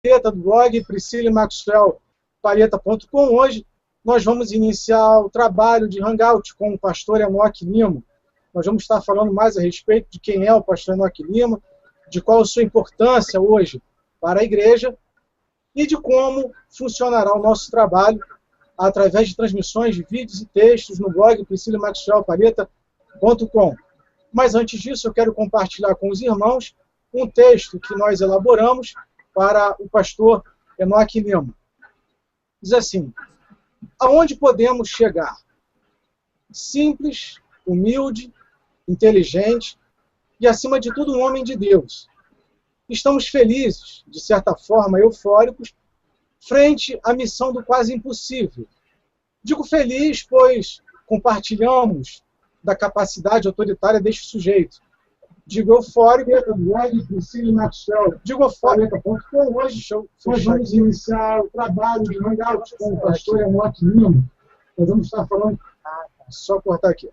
do blog priscilimaxwellpalheta.com. Hoje nós vamos iniciar o trabalho de Hangout com o pastor Enoque Lima. Nós vamos estar falando mais a respeito de quem é o pastor Enoque Lima, de qual a sua importância hoje para a igreja e de como funcionará o nosso trabalho através de transmissões de vídeos e textos no blog priscilimaxwellpalheta.com. Mas antes disso, eu quero compartilhar com os irmãos um texto que nós elaboramos para o pastor Enoque Lima. Diz assim: aonde podemos chegar? Simples, humilde, inteligente e, acima de tudo, um homem de Deus. Estamos felizes, de certa forma, eufóricos, frente à missão do quase impossível. Digo feliz, pois compartilhamos da capacidade autoritária deste sujeito. Digo eufórico, digo eufórico, hoje nós vamos iniciar o trabalho de Hangout com o pastor Enoque Lima. Nós vamos estar falando... Só cortar aqui.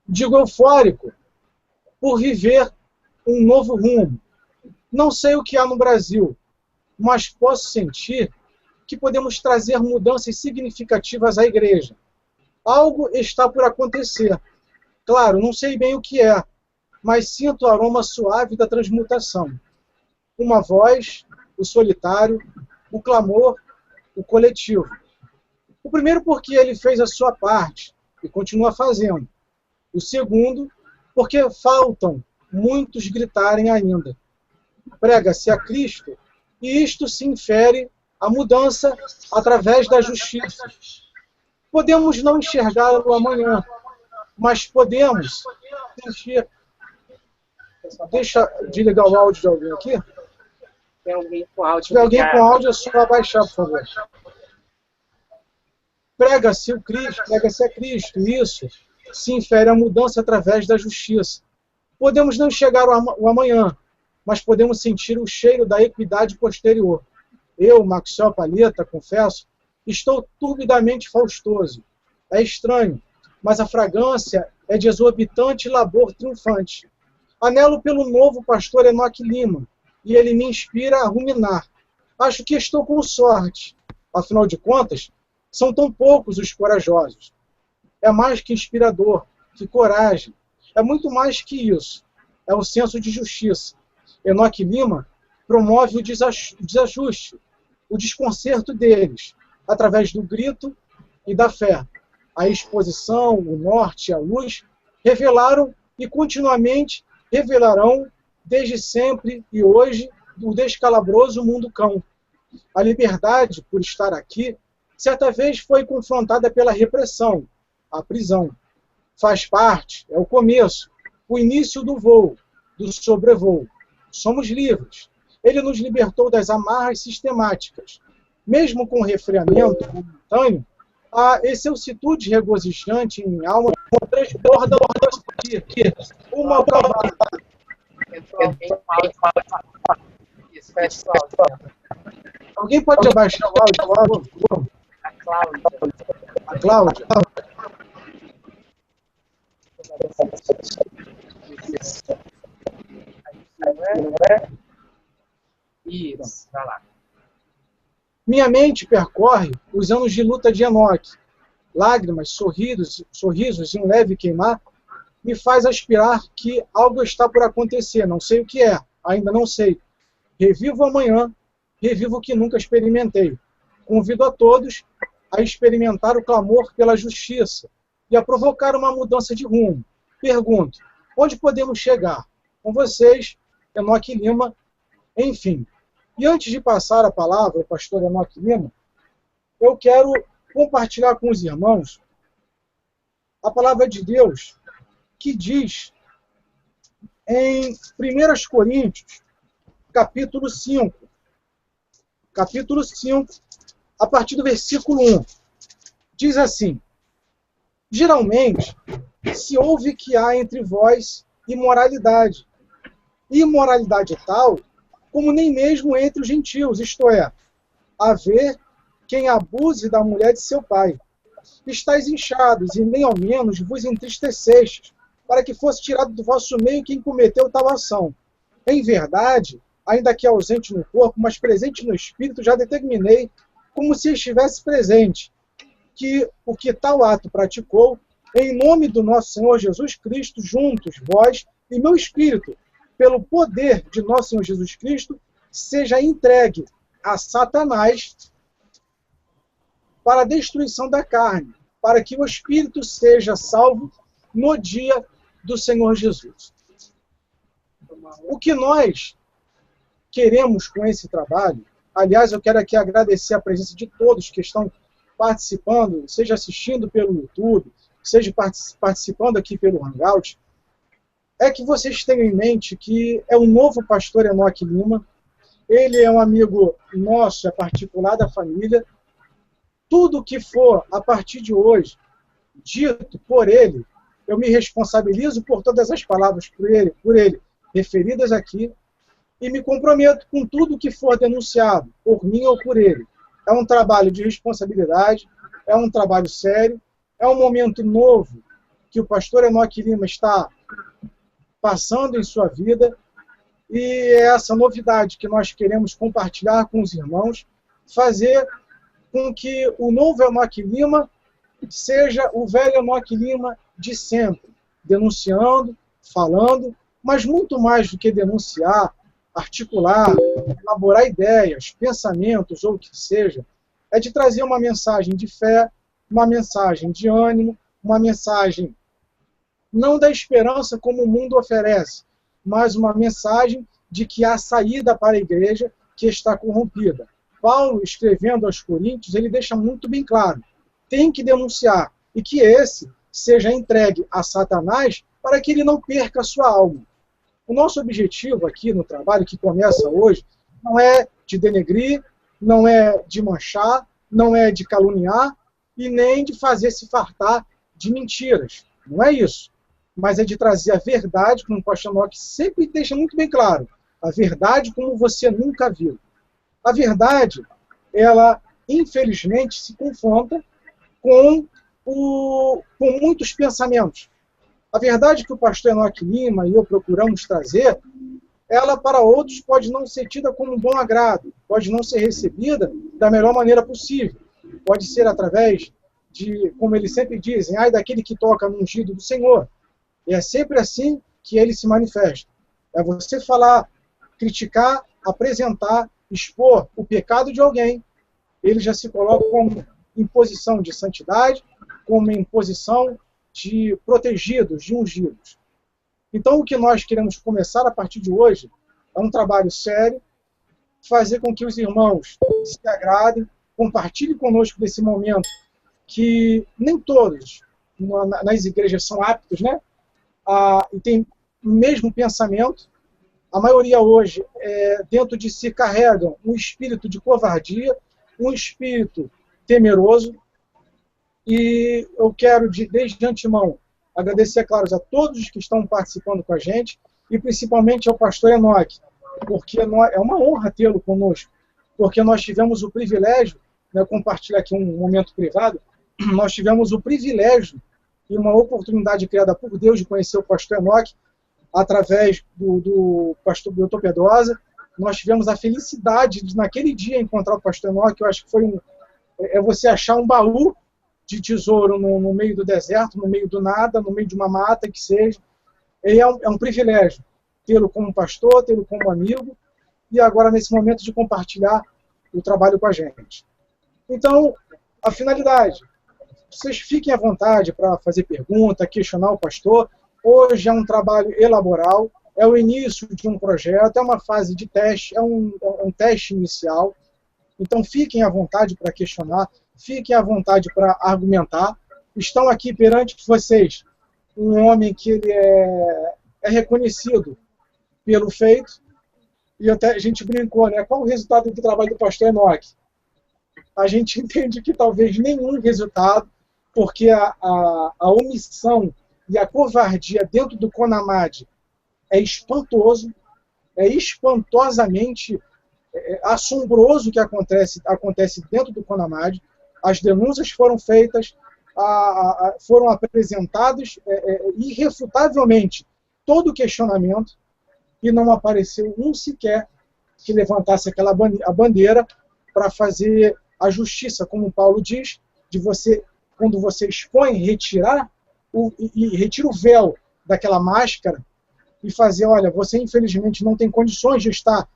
Digo eufórico por viver um novo rumo. Não sei o que há no Brasil, mas posso sentir que podemos trazer mudanças significativas à igreja. Algo está por acontecer. Claro, não sei bem o que é, mas sinto o aroma suave da transmutação. Uma voz, o solitário, o clamor, o coletivo. O primeiro porque ele fez a sua parte e continua fazendo. O segundo porque faltam muitos gritarem ainda. Prega-se a Cristo e isto se infere a mudança através da justiça. Podemos não enxergar o amanhã, mas podemos sentir... Deixa de ligar o áudio de alguém aqui. Tem alguém com áudio. Se tiver alguém com áudio, é só abaixar, por favor. Prega-se a Cristo, isso se infere a mudança através da justiça. Podemos não enxergar o amanhã, mas podemos sentir o cheiro da equidade posterior. Eu, Maxwell Palheta, confesso, estou turbidamente faustoso. É estranho, mas a fragrância é de exorbitante labor triunfante. Anelo pelo novo pastor Enoque Lima, e ele me inspira a ruminar. Acho que estou com sorte. Afinal de contas, são tão poucos os corajosos. É mais que inspirador, que coragem. É muito mais que isso. É o senso de justiça. Enoque Lima promove o desajuste, o desconcerto deles, através do grito e da fé. A exposição, o norte e a luz revelaram e continuamente revelarão, desde sempre e hoje, o descalabroso mundo cão. A liberdade, por estar aqui, certa vez foi confrontada pela repressão, a prisão. Faz parte, é o começo, o início do voo, do sobrevoo. Somos livres. Ele nos libertou das amarras sistemáticas. Mesmo com refreamento momentâneo, a excelsitude regozijante em alma transborda uma calma. Alguém pode abaixar o áudio? A Cláudia. A Cláudia? Isso, vai lá. Minha mente percorre os anos de luta de Enoque. Lágrimas, sorrisos e um leve queimar me faz aspirar que algo está por acontecer. Não sei o que é, ainda não sei. Revivo amanhã, revivo o que nunca experimentei. Convido a todos a experimentar o clamor pela justiça e a provocar uma mudança de rumo. Pergunto, onde podemos chegar? Com vocês, Enoque Lima, enfim. E antes de passar a palavra ao pastor Enoque Lima, eu quero compartilhar com os irmãos a palavra de Deus que diz em 1 Coríntios, capítulo 5, a partir do versículo 1. Diz assim: geralmente se ouve que há entre vós imoralidade. Imoralidade tal como nem mesmo entre os gentios, isto é, haver quem abuse da mulher de seu pai. Estais inchados, e nem ao menos vos entristecestes, para que fosse tirado do vosso meio quem cometeu tal ação. Em verdade, ainda que ausente no corpo, mas presente no espírito, já determinei, como se estivesse presente, que o que tal ato praticou, em nome do nosso Senhor Jesus Cristo, juntos, vós e meu espírito, pelo poder de nosso Senhor Jesus Cristo, seja entregue a Satanás para a destruição da carne, para que o espírito seja salvo no dia do Senhor Jesus. O que nós queremos com esse trabalho, aliás, eu quero aqui agradecer a presença de todos que estão participando, seja assistindo pelo YouTube, seja participando aqui pelo Hangout, é que vocês tenham em mente que é o novo pastor Enoque Lima, ele é um amigo nosso, é particular da família. Tudo que for, a partir de hoje, dito por ele, eu me responsabilizo por todas as palavras por ele referidas aqui, e me comprometo com tudo que for denunciado, por mim ou por ele. É um trabalho de responsabilidade, é um trabalho sério, é um momento novo que o pastor Enoque Lima está passando em sua vida, e é essa novidade que nós queremos compartilhar com os irmãos, fazer com que o novo Enoque Lima seja o velho Enoque Lima de sempre, denunciando, falando, mas muito mais do que denunciar, articular, elaborar ideias, pensamentos ou o que seja, é de trazer uma mensagem de fé, uma mensagem de ânimo, uma mensagem não da esperança como o mundo oferece, mas uma mensagem de que há saída para a igreja que está corrompida. Paulo, escrevendo aos Coríntios, ele deixa muito bem claro, tem que denunciar, e que esse seja entregue a Satanás para que ele não perca a sua alma. O nosso objetivo aqui no trabalho, que começa hoje, não é de denegrir, não é de manchar, não é de caluniar, e nem de fazer se fartar de mentiras. Não é isso. Mas é de trazer a verdade, como o pastor Enoque sempre deixa muito bem claro, a verdade como você nunca viu. A verdade, ela, infelizmente, se confronta com muitos pensamentos. A verdade que o pastor Enoque Lima e eu procuramos trazer, ela para outros pode não ser tida como um bom agrado, pode não ser recebida da melhor maneira possível. Pode ser através de, como eles sempre dizem, ai daquele que toca no ungido do Senhor. E é sempre assim que ele se manifesta. É você falar, criticar, apresentar, expor o pecado de alguém, ele já se coloca como em posição de santidade, como em posição de protegidos, de ungidos. Então, o que nós queremos começar a partir de hoje é um trabalho sério, fazer com que os irmãos se agradem, compartilhem conosco desse momento, que nem todos nas igrejas são aptos, né? E tem o mesmo pensamento. A maioria hoje, dentro de si, carregam um espírito de covardia, um espírito temeroso. E eu quero, desde antemão, agradecer, claro, a todos que estão participando com a gente, e principalmente ao pastor Enoque, porque é uma honra tê-lo conosco, porque nós tivemos o privilégio, né, compartilhar aqui um momento privado, nós tivemos o privilégio e uma oportunidade criada por Deus de conhecer o pastor Enoque, através do pastor Dr. Pedrosa. Nós tivemos a felicidade de, naquele dia, encontrar o pastor Enoque. Eu acho que foi você achar um baú de tesouro no meio do deserto, no meio do nada, no meio de uma mata, que seja. E é um privilégio tê-lo como pastor, tê-lo como amigo, e agora nesse momento de compartilhar o trabalho com a gente. Então, a finalidade, vocês fiquem à vontade para fazer pergunta, questionar o pastor. Hoje é um trabalho elaboral, é o início de um projeto, é uma fase de teste, é um teste inicial. Então fiquem à vontade para questionar, fiquem à vontade para argumentar. Estão aqui perante vocês um homem que ele é reconhecido pelo feito, e até a gente brincou, né? Qual o resultado do trabalho do pastor Enoque? A gente entende que talvez nenhum resultado, porque a omissão e a covardia dentro do CONAMAD é espantoso, é espantosamente assombroso o que acontece dentro do CONAMAD. As denúncias foram feitas, foram apresentados irrefutavelmente todo o questionamento, e não apareceu um sequer que levantasse a bandeira para fazer a justiça, como Paulo diz, de você, quando você expõe, retira o véu daquela máscara e fazer, olha, você infelizmente não tem condições de estar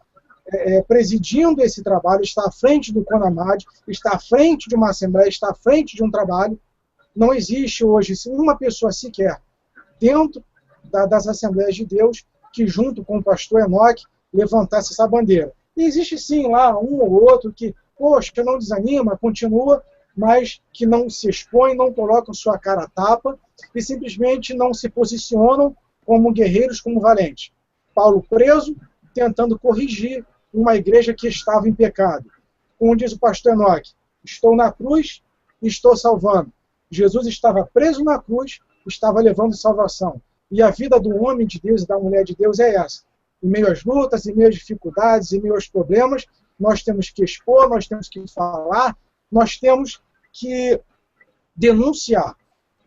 presidindo esse trabalho, está à frente do CONAMAD, está à frente de uma assembleia, está à frente de um trabalho. Não existe hoje uma pessoa sequer dentro das Assembleias de Deus que, junto com o pastor Enoque, levantasse essa bandeira. E existe sim lá um ou outro que, poxa, não desanima, continua, mas que não se expõe, não colocam sua cara a tapa e simplesmente não se posicionam como guerreiros, como valentes. Paulo preso, tentando corrigir uma igreja que estava em pecado. Como diz o pastor Enoque, estou na cruz e estou salvando. Jesus estava preso na cruz, estava levando salvação. E a vida do homem de Deus e da mulher de Deus é essa. Em meio às lutas, em meio às dificuldades, em meio aos problemas, nós temos que expor, nós temos que falar, nós temos que denunciar.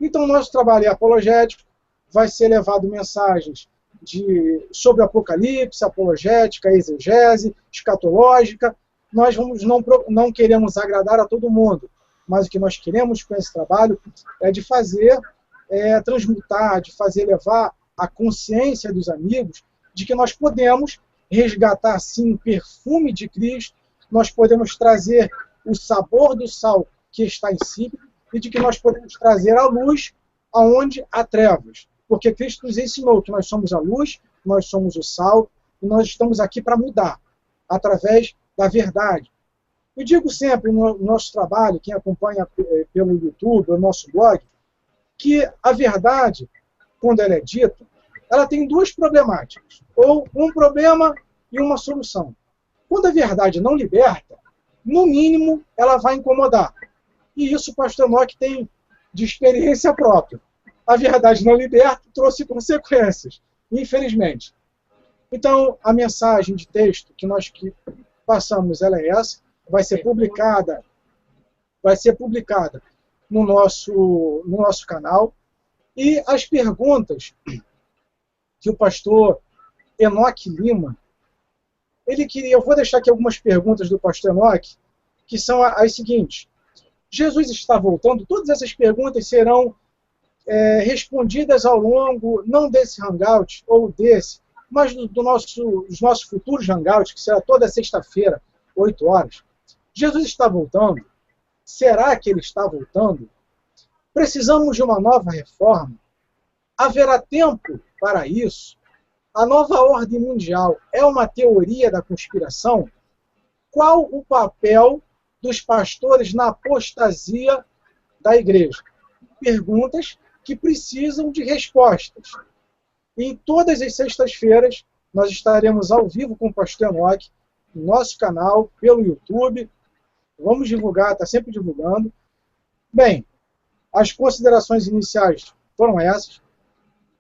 Então, nosso trabalho é apologético, vai ser levado mensagens sobre Apocalipse, apologética, exegese, escatológica. Nós não queremos agradar a todo mundo, mas o que nós queremos com esse trabalho é de fazer, transmutar, de fazer levar a consciência dos amigos de que nós podemos resgatar, sim, o perfume de Cristo, nós podemos trazer o sabor do sal que está insípido e de que nós podemos trazer a luz aonde há trevas. Porque Cristo nos ensinou que nós somos a luz, nós somos o sal, e nós estamos aqui para mudar, através da verdade. Eu digo sempre no nosso trabalho, quem acompanha pelo YouTube, o nosso blog, que a verdade, quando ela é dita, ela tem duas problemáticas, ou um problema e uma solução. Quando a verdade não liberta, no mínimo, ela vai incomodar. E isso o pastor Enoque tem de experiência própria. A verdade não liberta trouxe consequências, infelizmente. Então, a mensagem de texto que nós passamos, ela é essa, vai ser publicada no nosso canal. E as perguntas que o pastor Enoque Lima, eu vou deixar aqui algumas perguntas do pastor Enoque, que são as seguintes. Jesus está voltando? Todas essas perguntas serão respondidas ao longo, não desse hangout, ou desse, mas dos nossos futuros hangouts, que será toda sexta-feira, 8 horas. Jesus está voltando? Será que ele está voltando? Precisamos de uma nova reforma? Haverá tempo para isso? A nova ordem mundial é uma teoria da conspiração? Qual o papel dos pastores na apostasia da igreja? Perguntas que precisam de respostas. E em todas as sextas-feiras, nós estaremos ao vivo com o pastor Enoque, no nosso canal, pelo YouTube. Vamos divulgar, está sempre divulgando. Bem, as considerações iniciais foram essas.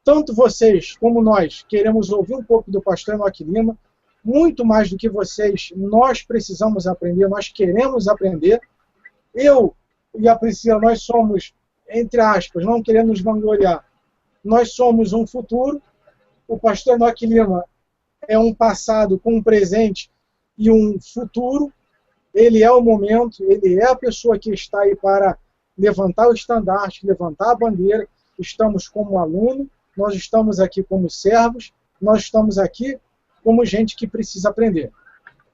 Tanto vocês como nós queremos ouvir um pouco do pastor Enoque Lima. Muito mais do que vocês, nós precisamos aprender, nós queremos aprender. Eu e a Priscila, nós somos, entre aspas, não querendo nos vangloriar, nós somos um futuro. O pastor Enoque Lima é um passado com um presente e um futuro. Ele é o momento, ele é a pessoa que está aí para levantar o estandarte, levantar a bandeira. Estamos como aluno, nós estamos aqui como servos, nós estamos aqui como gente que precisa aprender.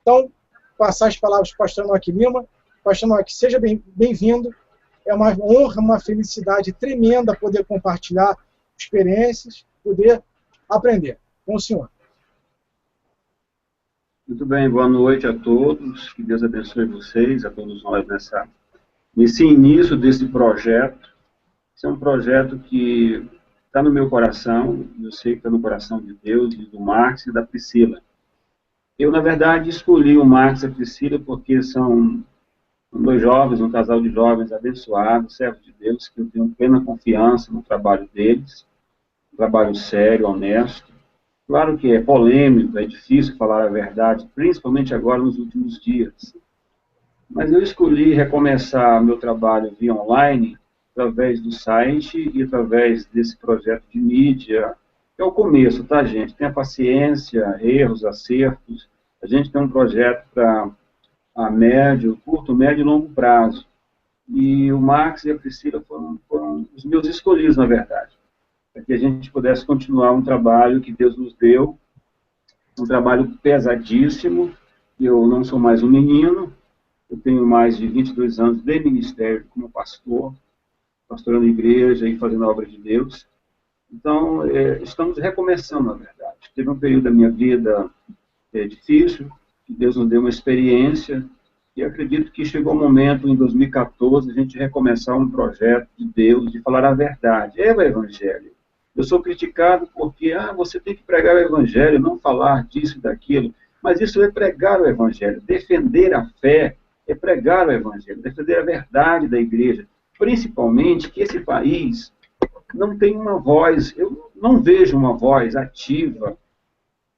Então, passar as palavras para o pastor Enoque Lima. Pastor Enoque, seja bem-vindo. É uma honra, uma felicidade tremenda poder compartilhar experiências, poder aprender com o senhor. Muito bem, boa noite a todos. Que Deus abençoe vocês, a todos nós nesse início desse projeto. Esse é um projeto que está no meu coração, eu sei que está no coração de Deus, e do Marcos e da Priscila. Eu, na verdade, escolhi o Marcos e a Priscila porque são dois jovens, um casal de jovens abençoados, servos de Deus, que eu tenho plena confiança no trabalho deles, um trabalho sério, honesto. Claro que é polêmico, é difícil falar a verdade, principalmente agora nos últimos dias. Mas eu escolhi recomeçar meu trabalho via online, através do site e através desse projeto de mídia. É o começo, tá, gente? Tenha paciência, erros, acertos. A gente tem um projeto para a médio, curto, médio e longo prazo. E o Max e a Priscila foram os meus escolhidos, na verdade, para que a gente pudesse continuar um trabalho que Deus nos deu, um trabalho pesadíssimo. Eu não sou mais um menino, eu tenho mais de 22 anos de ministério como pastor, pastorando igreja e fazendo a obra de Deus. Então, estamos recomeçando, na verdade. Teve um período da minha vida difícil, que Deus nos deu uma experiência, e acredito que chegou o momento, em 2014, a gente recomeçar um projeto de Deus, de falar a verdade. É o Evangelho. Eu sou criticado porque, você tem que pregar o Evangelho, não falar disso e daquilo. Mas isso é pregar o Evangelho. Defender a fé é pregar o Evangelho, defender a verdade da igreja. Principalmente que esse país não tem uma voz, eu não vejo uma voz ativa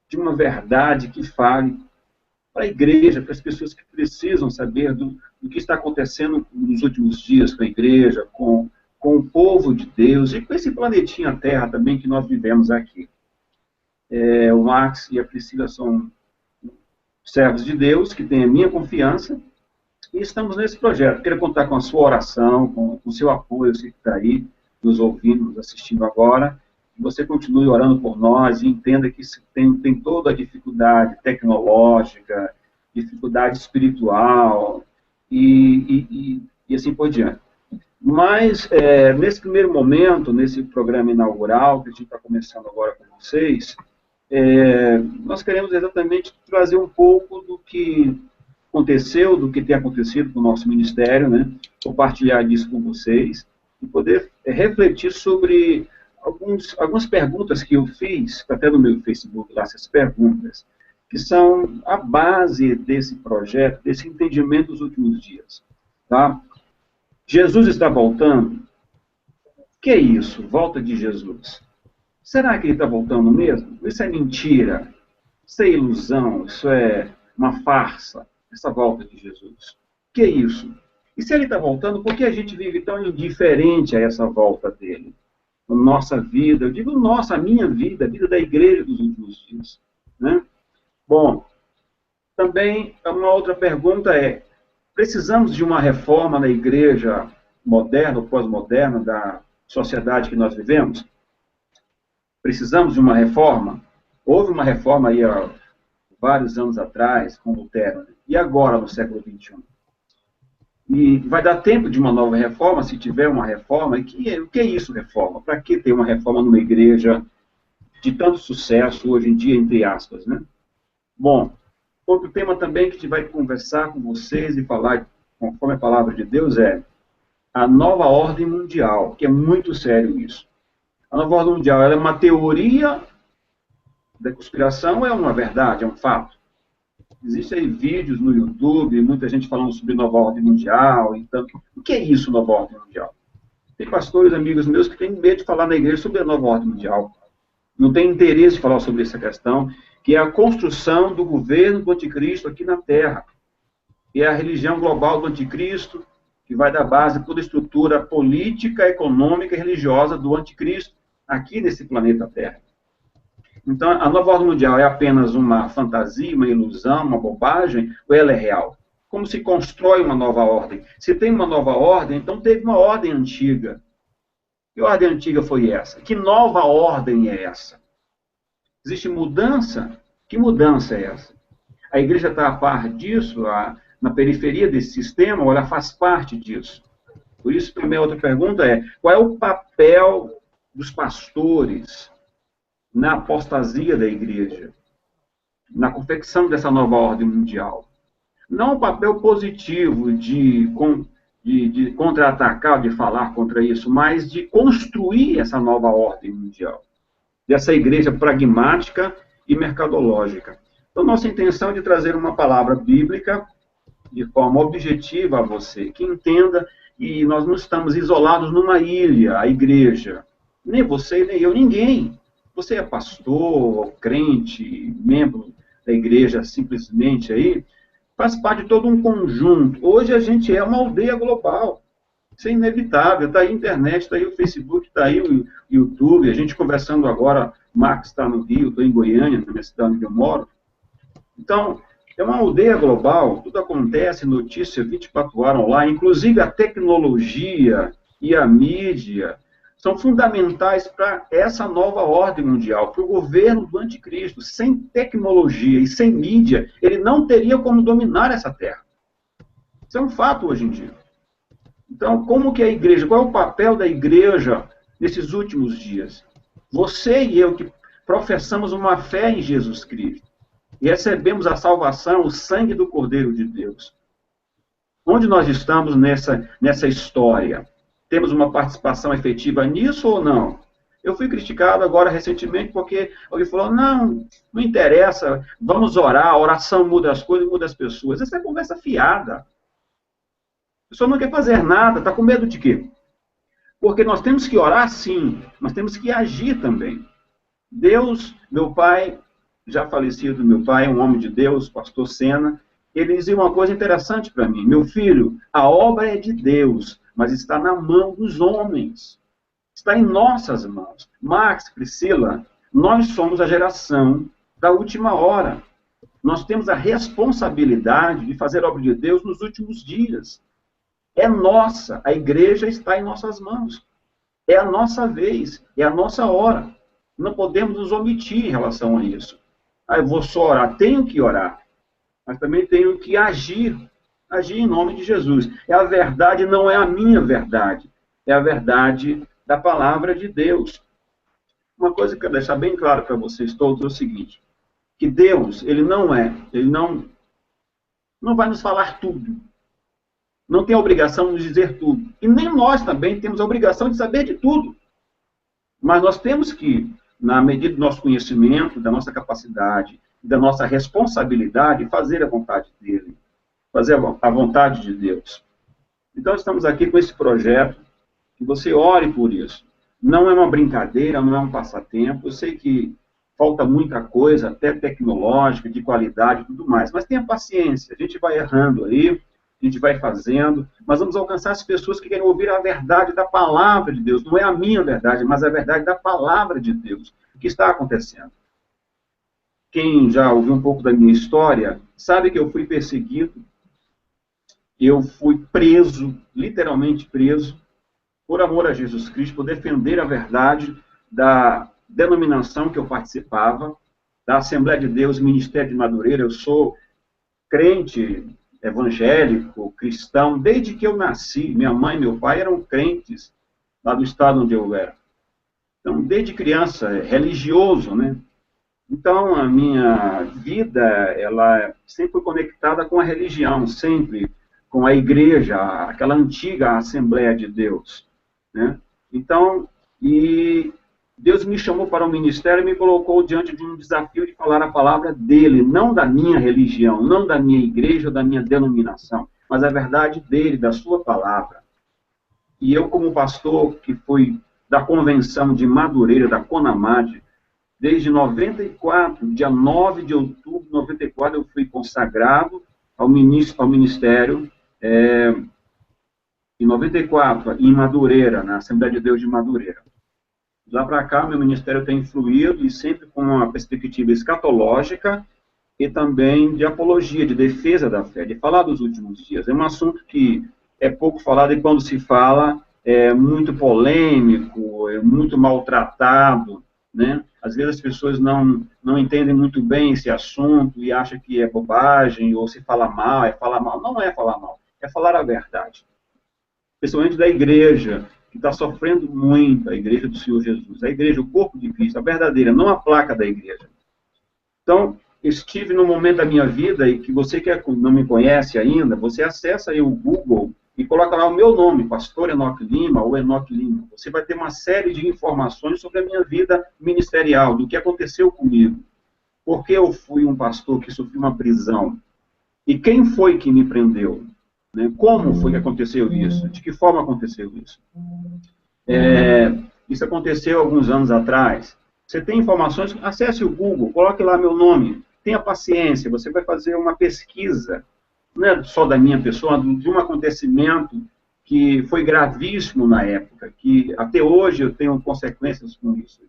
de uma verdade que fale para a igreja, para as pessoas que precisam saber do que está acontecendo nos últimos dias com a igreja, com o povo de Deus e com esse planetinha Terra também que nós vivemos aqui. O Max e a Priscila são servos de Deus, que têm a minha confiança, e estamos nesse projeto. Quero contar com a sua oração, com o seu apoio, você que está aí nos ouvindo, nos assistindo agora, que você continue orando por nós e entenda que tem toda a dificuldade tecnológica, dificuldade espiritual e assim por diante. Mas, nesse primeiro momento, nesse programa inaugural, que a gente está começando agora com vocês, nós queremos exatamente trazer um pouco do que aconteceu, do que tem acontecido com o nosso ministério, né? Compartilhar disso com vocês e poder refletir sobre algumas perguntas que eu fiz, até no meu Facebook, lá, essas perguntas, que são a base desse projeto, desse entendimento dos últimos dias. Tá? Jesus está voltando? O que é isso? Volta de Jesus. Será que ele está voltando mesmo? Isso é mentira? Isso é ilusão? Isso é uma farsa? Essa volta de Jesus. O que é isso? E se ele está voltando, por que a gente vive tão indiferente a essa volta dele? A nossa vida, eu digo nossa, a minha vida, a vida da igreja dos últimos dias. Né? Bom, também uma outra pergunta é, precisamos de uma reforma na igreja moderna ou pós-moderna da sociedade que nós vivemos? Precisamos de uma reforma? Houve uma reforma aí há vários anos atrás, com Lutero, e agora no século XXI? E vai dar tempo de uma nova reforma, se tiver uma reforma. E o que é isso, reforma? Para que ter uma reforma numa igreja de tanto sucesso hoje em dia, entre aspas, né? Bom, outro tema também que a gente vai conversar com vocês e falar, conforme a palavra de Deus, é a nova ordem mundial, que é muito sério isso. A nova ordem mundial, ela é uma teoria da conspiração ou é uma verdade, é um fato? Existem aí vídeos no YouTube, muita gente falando sobre nova ordem mundial. Então, o que é isso, nova ordem mundial? Tem pastores, amigos meus, que têm medo de falar na igreja sobre a nova ordem mundial. Não tem interesse de falar sobre essa questão, que é a construção do governo do anticristo aqui na Terra. E é a religião global do anticristo, que vai dar base a toda a estrutura política, econômica e religiosa do anticristo aqui nesse planeta Terra. Então, a nova ordem mundial é apenas uma fantasia, uma ilusão, uma bobagem, ou ela é real? Como se constrói uma nova ordem? Se tem uma nova ordem, então teve uma ordem antiga. Que ordem antiga foi essa? Que nova ordem é essa? Existe mudança? Que mudança é essa? A igreja está a par disso, na periferia desse sistema, ou ela faz parte disso? Por isso, a primeira outra pergunta é, qual é o papel dos pastores na apostasia da igreja, na confecção dessa nova ordem mundial? Não o papel positivo de contra-atacar, de falar contra isso, mas de construir essa nova ordem mundial, dessa igreja pragmática e mercadológica. Então, nossa intenção é de trazer uma palavra bíblica de forma objetiva a você, que entenda, e nós não estamos isolados numa ilha, a igreja. Nem você, nem eu, ninguém. Você é pastor, crente, membro da igreja simplesmente aí, faz parte de todo um conjunto. Hoje a gente é uma aldeia global. Isso é inevitável. Está aí a internet, está aí o Facebook, está aí o YouTube. A gente conversando agora, o Marcos está no Rio, estou em Goiânia, na minha cidade onde eu moro. Então, É uma aldeia global, tudo acontece, notícia 24 horas online, inclusive a tecnologia e a mídia são fundamentais para essa nova ordem mundial, para o governo do anticristo. Sem tecnologia e sem mídia, ele não teria como dominar essa terra. Isso é um fato hoje em dia. Então, como que a igreja, qual é o papel da igreja nesses últimos dias? Você e eu que professamos uma fé em Jesus Cristo e recebemos a salvação, o sangue do Cordeiro de Deus. Onde nós estamos nessa história? Temos uma participação efetiva nisso ou não? Eu fui criticado agora recentemente porque alguém falou, não interessa, vamos orar, a oração muda as coisas, muda as pessoas. Essa é conversa fiada. A pessoa não quer fazer nada, está com medo de quê? Porque nós temos que orar sim, mas temos que agir também. Deus, meu pai, já falecido meu pai, um homem de Deus, pastor Sena, ele dizia uma coisa interessante para mim. Meu filho, a obra é de Deus, mas está na mão dos homens. Está em nossas mãos. Max, Priscila, nós somos a geração da última hora. Nós temos a responsabilidade de fazer a obra de Deus nos últimos dias. É nossa, a igreja está em nossas mãos. É a nossa vez, é a nossa hora. Não podemos nos omitir em relação a isso. Eu vou só orar, tenho que orar, mas também tenho que agir em nome de Jesus. É a verdade, não é a minha verdade, é a verdade da palavra de Deus. Uma coisa que eu quero deixar bem claro para vocês todos é o seguinte, que Deus, ele não vai nos falar tudo, não tem a obrigação de nos dizer tudo, e nem nós também temos a obrigação de saber de tudo, mas nós temos que, na medida do nosso conhecimento, da nossa capacidade, da nossa responsabilidade, fazer a vontade dele, fazer a vontade de Deus. Então, estamos aqui com esse projeto, que você ore por isso. Não é uma brincadeira, não é um passatempo, eu sei que falta muita coisa, até tecnológica, de qualidade e tudo mais, mas tenha paciência, a gente vai errando aí, a gente vai fazendo, mas vamos alcançar as pessoas que querem ouvir a verdade da palavra de Deus. Não é a minha verdade, mas a verdade da palavra de Deus. O que está acontecendo? Quem já ouviu um pouco da minha história, sabe que eu fui perseguido, eu fui preso, literalmente preso, por amor a Jesus Cristo, por defender a verdade da denominação que eu participava, da Assembleia de Deus, Ministério de Madureira. Eu sou crente evangélico, cristão, desde que eu nasci. Minha mãe e meu pai eram crentes lá do estado onde eu era. Então, desde criança, religioso, né? Então, a minha vida, ela sempre foi conectada com a religião, sempre com a igreja, aquela antiga Assembleia de Deus, né? Então, e Deus me chamou para o ministério e me colocou diante de um desafio de falar a palavra dele, não da minha religião, não da minha igreja ou da minha denominação, mas a verdade dele, da sua palavra. E eu, como pastor, que fui da convenção de Madureira, da Conamad, desde 94, dia 9 de outubro de 94, eu fui consagrado ao ministério, em 94, em Madureira, na Assembleia de Deus de Madureira. Lá para cá, meu ministério tem fluído, e sempre com uma perspectiva escatológica e também de apologia, de defesa da fé, de falar dos últimos dias. É um assunto que é pouco falado, e quando se fala, é muito polêmico, é muito maltratado, né? Às vezes as pessoas não entendem muito bem esse assunto e acham que é bobagem, ou se fala mal, é falar mal. Não é falar mal, é falar a verdade. Principalmente da igreja, que está sofrendo muito, a igreja do Senhor Jesus. A igreja, o corpo de Cristo, a verdadeira, não a placa da igreja. Então, estive num momento da minha vida, e que você que não me conhece ainda, você acessa aí o Google e coloca lá o meu nome, Pastor Enoque Lima, ou Enoque Lima. Você vai ter uma série de informações sobre a minha vida ministerial, do que aconteceu comigo. Por que eu fui um pastor que sofreu uma prisão? E quem foi que me prendeu? Né? Como foi que aconteceu isso? De que forma aconteceu isso? Isso aconteceu alguns anos atrás. Você tem informações, acesse o Google, coloque lá meu nome, tenha paciência, você vai fazer uma pesquisa, não é só da minha pessoa, de um acontecimento que foi gravíssimo na época, que até hoje eu tenho consequências com isso,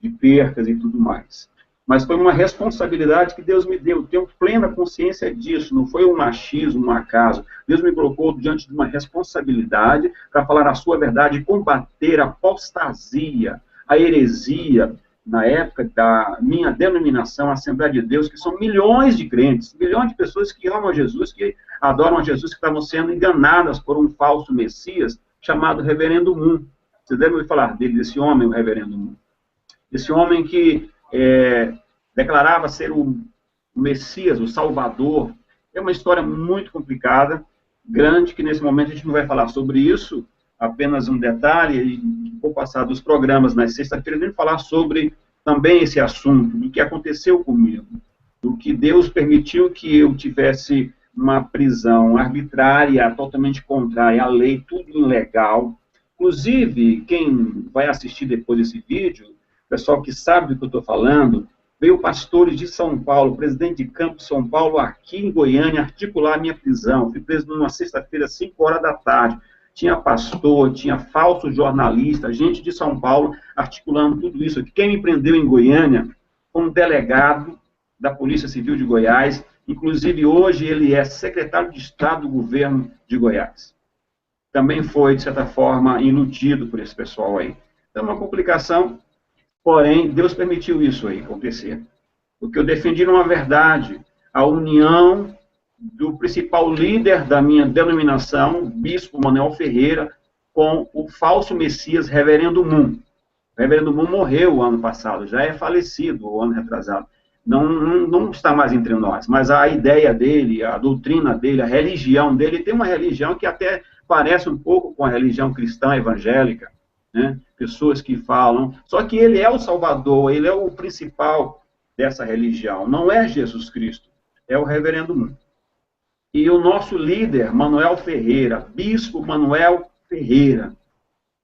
de percas e tudo mais. mas foi uma responsabilidade que Deus me deu. Eu tenho plena consciência disso, não foi um machismo, um acaso. Deus me colocou diante de uma responsabilidade para falar a sua verdade e combater a apostasia, a heresia, na época da minha denominação, a Assembleia de Deus, que são milhões de crentes, milhões de pessoas que amam a Jesus, que adoram a Jesus, que estavam sendo enganadas por um falso Messias chamado Reverendo Moon. Vocês devem ouvir falar dele, desse homem, o Reverendo Moon. Esse homem que declarava ser o Messias, o Salvador. É uma história muito complicada, grande, que nesse momento a gente não vai falar sobre isso, apenas um detalhe, e vou passar dos programas nas sexta-feiras, nem falar sobre também esse assunto, do que aconteceu comigo, do que Deus permitiu que eu tivesse uma prisão arbitrária, totalmente contrária à lei, tudo ilegal. Inclusive, quem vai assistir depois desse vídeo, pessoal que sabe do que eu estou falando, veio pastores de São Paulo, presidente de campo de São Paulo, aqui em Goiânia, articular a minha prisão. Fui preso numa sexta-feira, 5 horas da tarde. Tinha pastor, tinha falso jornalista, gente de São Paulo articulando tudo isso. Quem me prendeu em Goiânia foi um delegado da Polícia Civil de Goiás, inclusive hoje ele é secretário de Estado do governo de Goiás. Também foi, de certa forma, iludido por esse pessoal aí. Então, uma complicação, porém, Deus permitiu isso aí acontecer. Porque eu defendi uma verdade, a união do principal líder da minha denominação, Bispo Manuel Ferreira, com o falso Messias, Reverendo Moon. O Reverendo Moon morreu o ano passado, já é falecido o ano retrasado. Não está mais entre nós, mas a ideia dele, a doutrina dele, a religião dele, tem uma religião que até parece um pouco com a religião cristã evangélica, né? Pessoas que falam, só que ele é o Salvador, ele é o principal dessa religião, não é Jesus Cristo, é o Reverendo Moon. E o nosso líder, Manuel Ferreira, Bispo Manuel Ferreira,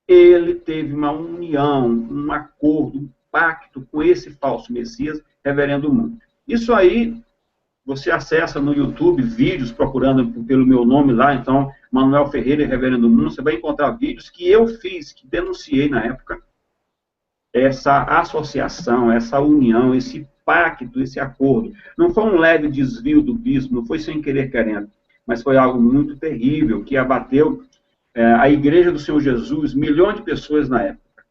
ele teve uma união, um acordo, um pacto com esse falso Messias, Reverendo Moon. Isso aí, você acessa no YouTube vídeos, procurando pelo meu nome lá, então, Manuel Ferreira e Reverendo Moon, você vai encontrar vídeos que eu fiz, que denunciei na época, essa associação, essa união, esse pacto, esse acordo. Não foi um leve desvio do bispo, não foi sem querer querendo, mas foi algo muito terrível, que abateu a igreja do Senhor Jesus, milhões de pessoas na época.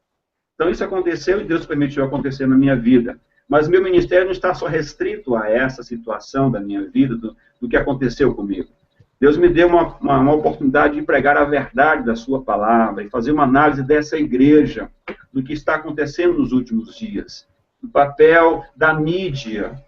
Então isso aconteceu e Deus permitiu acontecer na minha vida. Mas meu ministério não está só restrito a essa situação da minha vida, do que aconteceu comigo. Deus me deu uma oportunidade de pregar a verdade da sua palavra e fazer uma análise dessa igreja, do que está acontecendo nos últimos dias. O papel da mídia,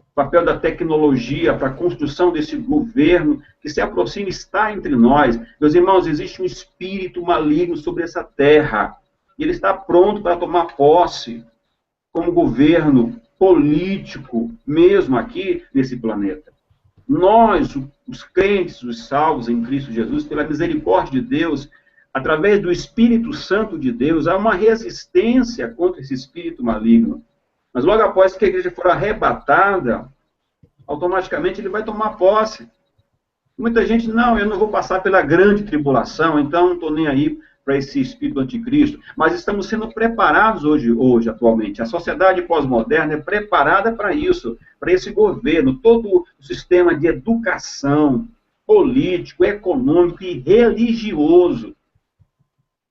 o papel da tecnologia para a construção desse governo que se aproxima, está entre nós. Meus irmãos, existe um espírito maligno sobre essa terra. E ele está pronto para tomar posse como governo político, mesmo aqui nesse planeta. Nós, os crentes, os salvos em Cristo Jesus, pela misericórdia de Deus, através do Espírito Santo de Deus, há uma resistência contra esse espírito maligno. Mas logo após que a igreja for arrebatada, automaticamente ele vai tomar posse. Muita gente, não, eu não vou passar pela grande tribulação, então não estou nem aí para esse espírito anticristo. Mas estamos sendo preparados hoje, atualmente. A sociedade pós-moderna é preparada para isso, para esse governo, todo o sistema de educação, político, econômico e religioso.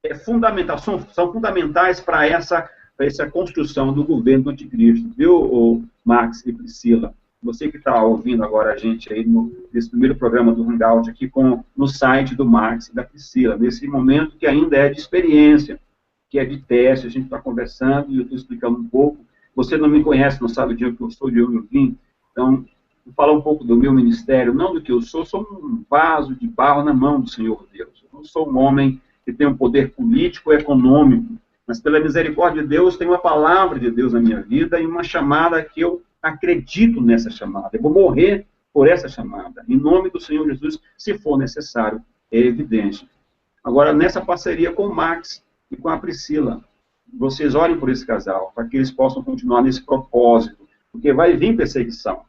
É fundamental, são fundamentais para essa construção do governo do anticristo, viu, Max e Priscila? Você que está ouvindo agora a gente aí nesse primeiro programa do Hangout aqui no site do Max e da Priscila, nesse momento que ainda é de experiência, que é de teste, a gente está conversando e eu estou explicando um pouco. Você não me conhece, não sabe de onde eu sou, de onde eu vim, então vou falar um pouco do meu ministério, não do que eu sou um vaso de barro na mão do Senhor Deus. Eu não sou um homem que tem um poder político e econômico, mas pela misericórdia de Deus, tem uma palavra de Deus na minha vida e uma chamada que eu acredito nessa chamada. Eu vou morrer por essa chamada, em nome do Senhor Jesus, se for necessário, é evidente. Agora, nessa parceria com o Max e com a Priscila, vocês orem por esse casal, para que eles possam continuar nesse propósito, porque vai vir perseguição.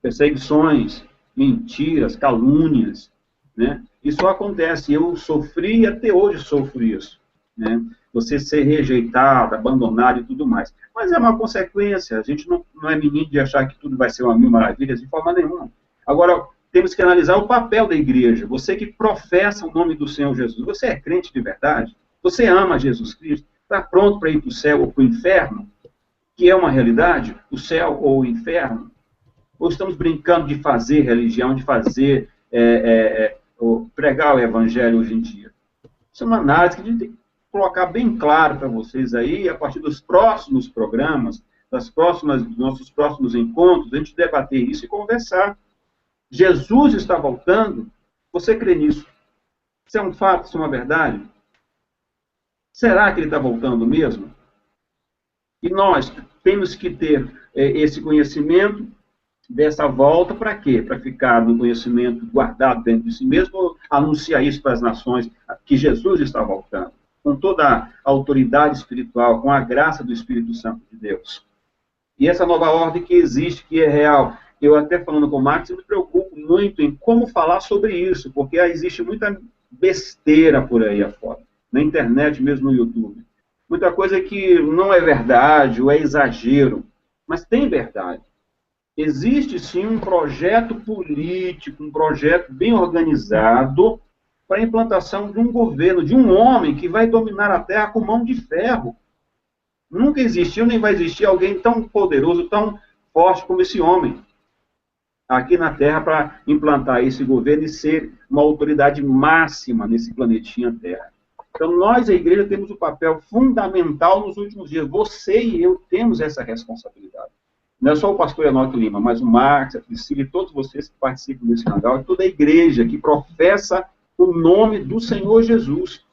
Perseguições, mentiras, calúnias, né? Isso acontece, eu sofri e até hoje sofro isso. né? Você ser rejeitado, abandonado e tudo mais. Mas é uma consequência, a gente não é menino de achar que tudo vai ser uma mil maravilhas, de forma nenhuma. Agora, temos que analisar o papel da igreja. Você que professa o nome do Senhor Jesus, você é crente de verdade? Você ama Jesus Cristo? Está pronto para ir para o céu ou para o inferno? Que é uma realidade, o céu ou o inferno? Ou estamos brincando de fazer religião, de fazer, pregar o evangelho hoje em dia? Isso é uma análise que a gente tem que colocar bem claro para vocês aí, a partir dos próximos programas, dos nossos próximos encontros, a gente debater isso e conversar. Jesus está voltando? Você crê nisso? Isso é um fato, isso é uma verdade? Será que ele está voltando mesmo? E nós temos que ter esse conhecimento dessa volta para quê? Para ficar no conhecimento guardado dentro de si mesmo, ou anunciar isso para as nações, que Jesus está voltando, com toda a autoridade espiritual, com a graça do Espírito Santo de Deus. E essa nova ordem que existe, que é real. Eu até falando com o Marcos, eu me preocupo muito em como falar sobre isso, porque existe muita besteira por aí afora, na internet, mesmo no YouTube. Muita coisa que não é verdade, ou é exagero, mas tem verdade. Existe, sim, um projeto político, um projeto bem organizado para a implantação de um governo, de um homem que vai dominar a Terra com mão de ferro. Nunca existiu, nem vai existir alguém tão poderoso, tão forte como esse homem aqui na Terra para implantar esse governo e ser uma autoridade máxima nesse planetinha Terra. Então, nós, a igreja, temos um papel fundamental nos últimos dias. Você e eu temos essa responsabilidade. Não é só o pastor Enoque Lima, mas o Marcos, a Priscila e todos vocês que participam desse canal, e toda a igreja que professa o nome do Senhor Jesus.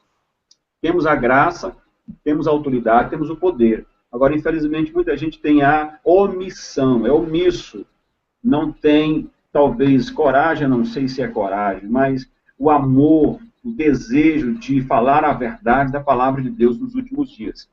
Temos a graça, temos a autoridade, temos o poder. Agora, infelizmente, muita gente tem a omissão, é omisso. Não tem, talvez, coragem, não sei se é coragem, mas o amor, o desejo de falar a verdade da palavra de Deus nos últimos dias.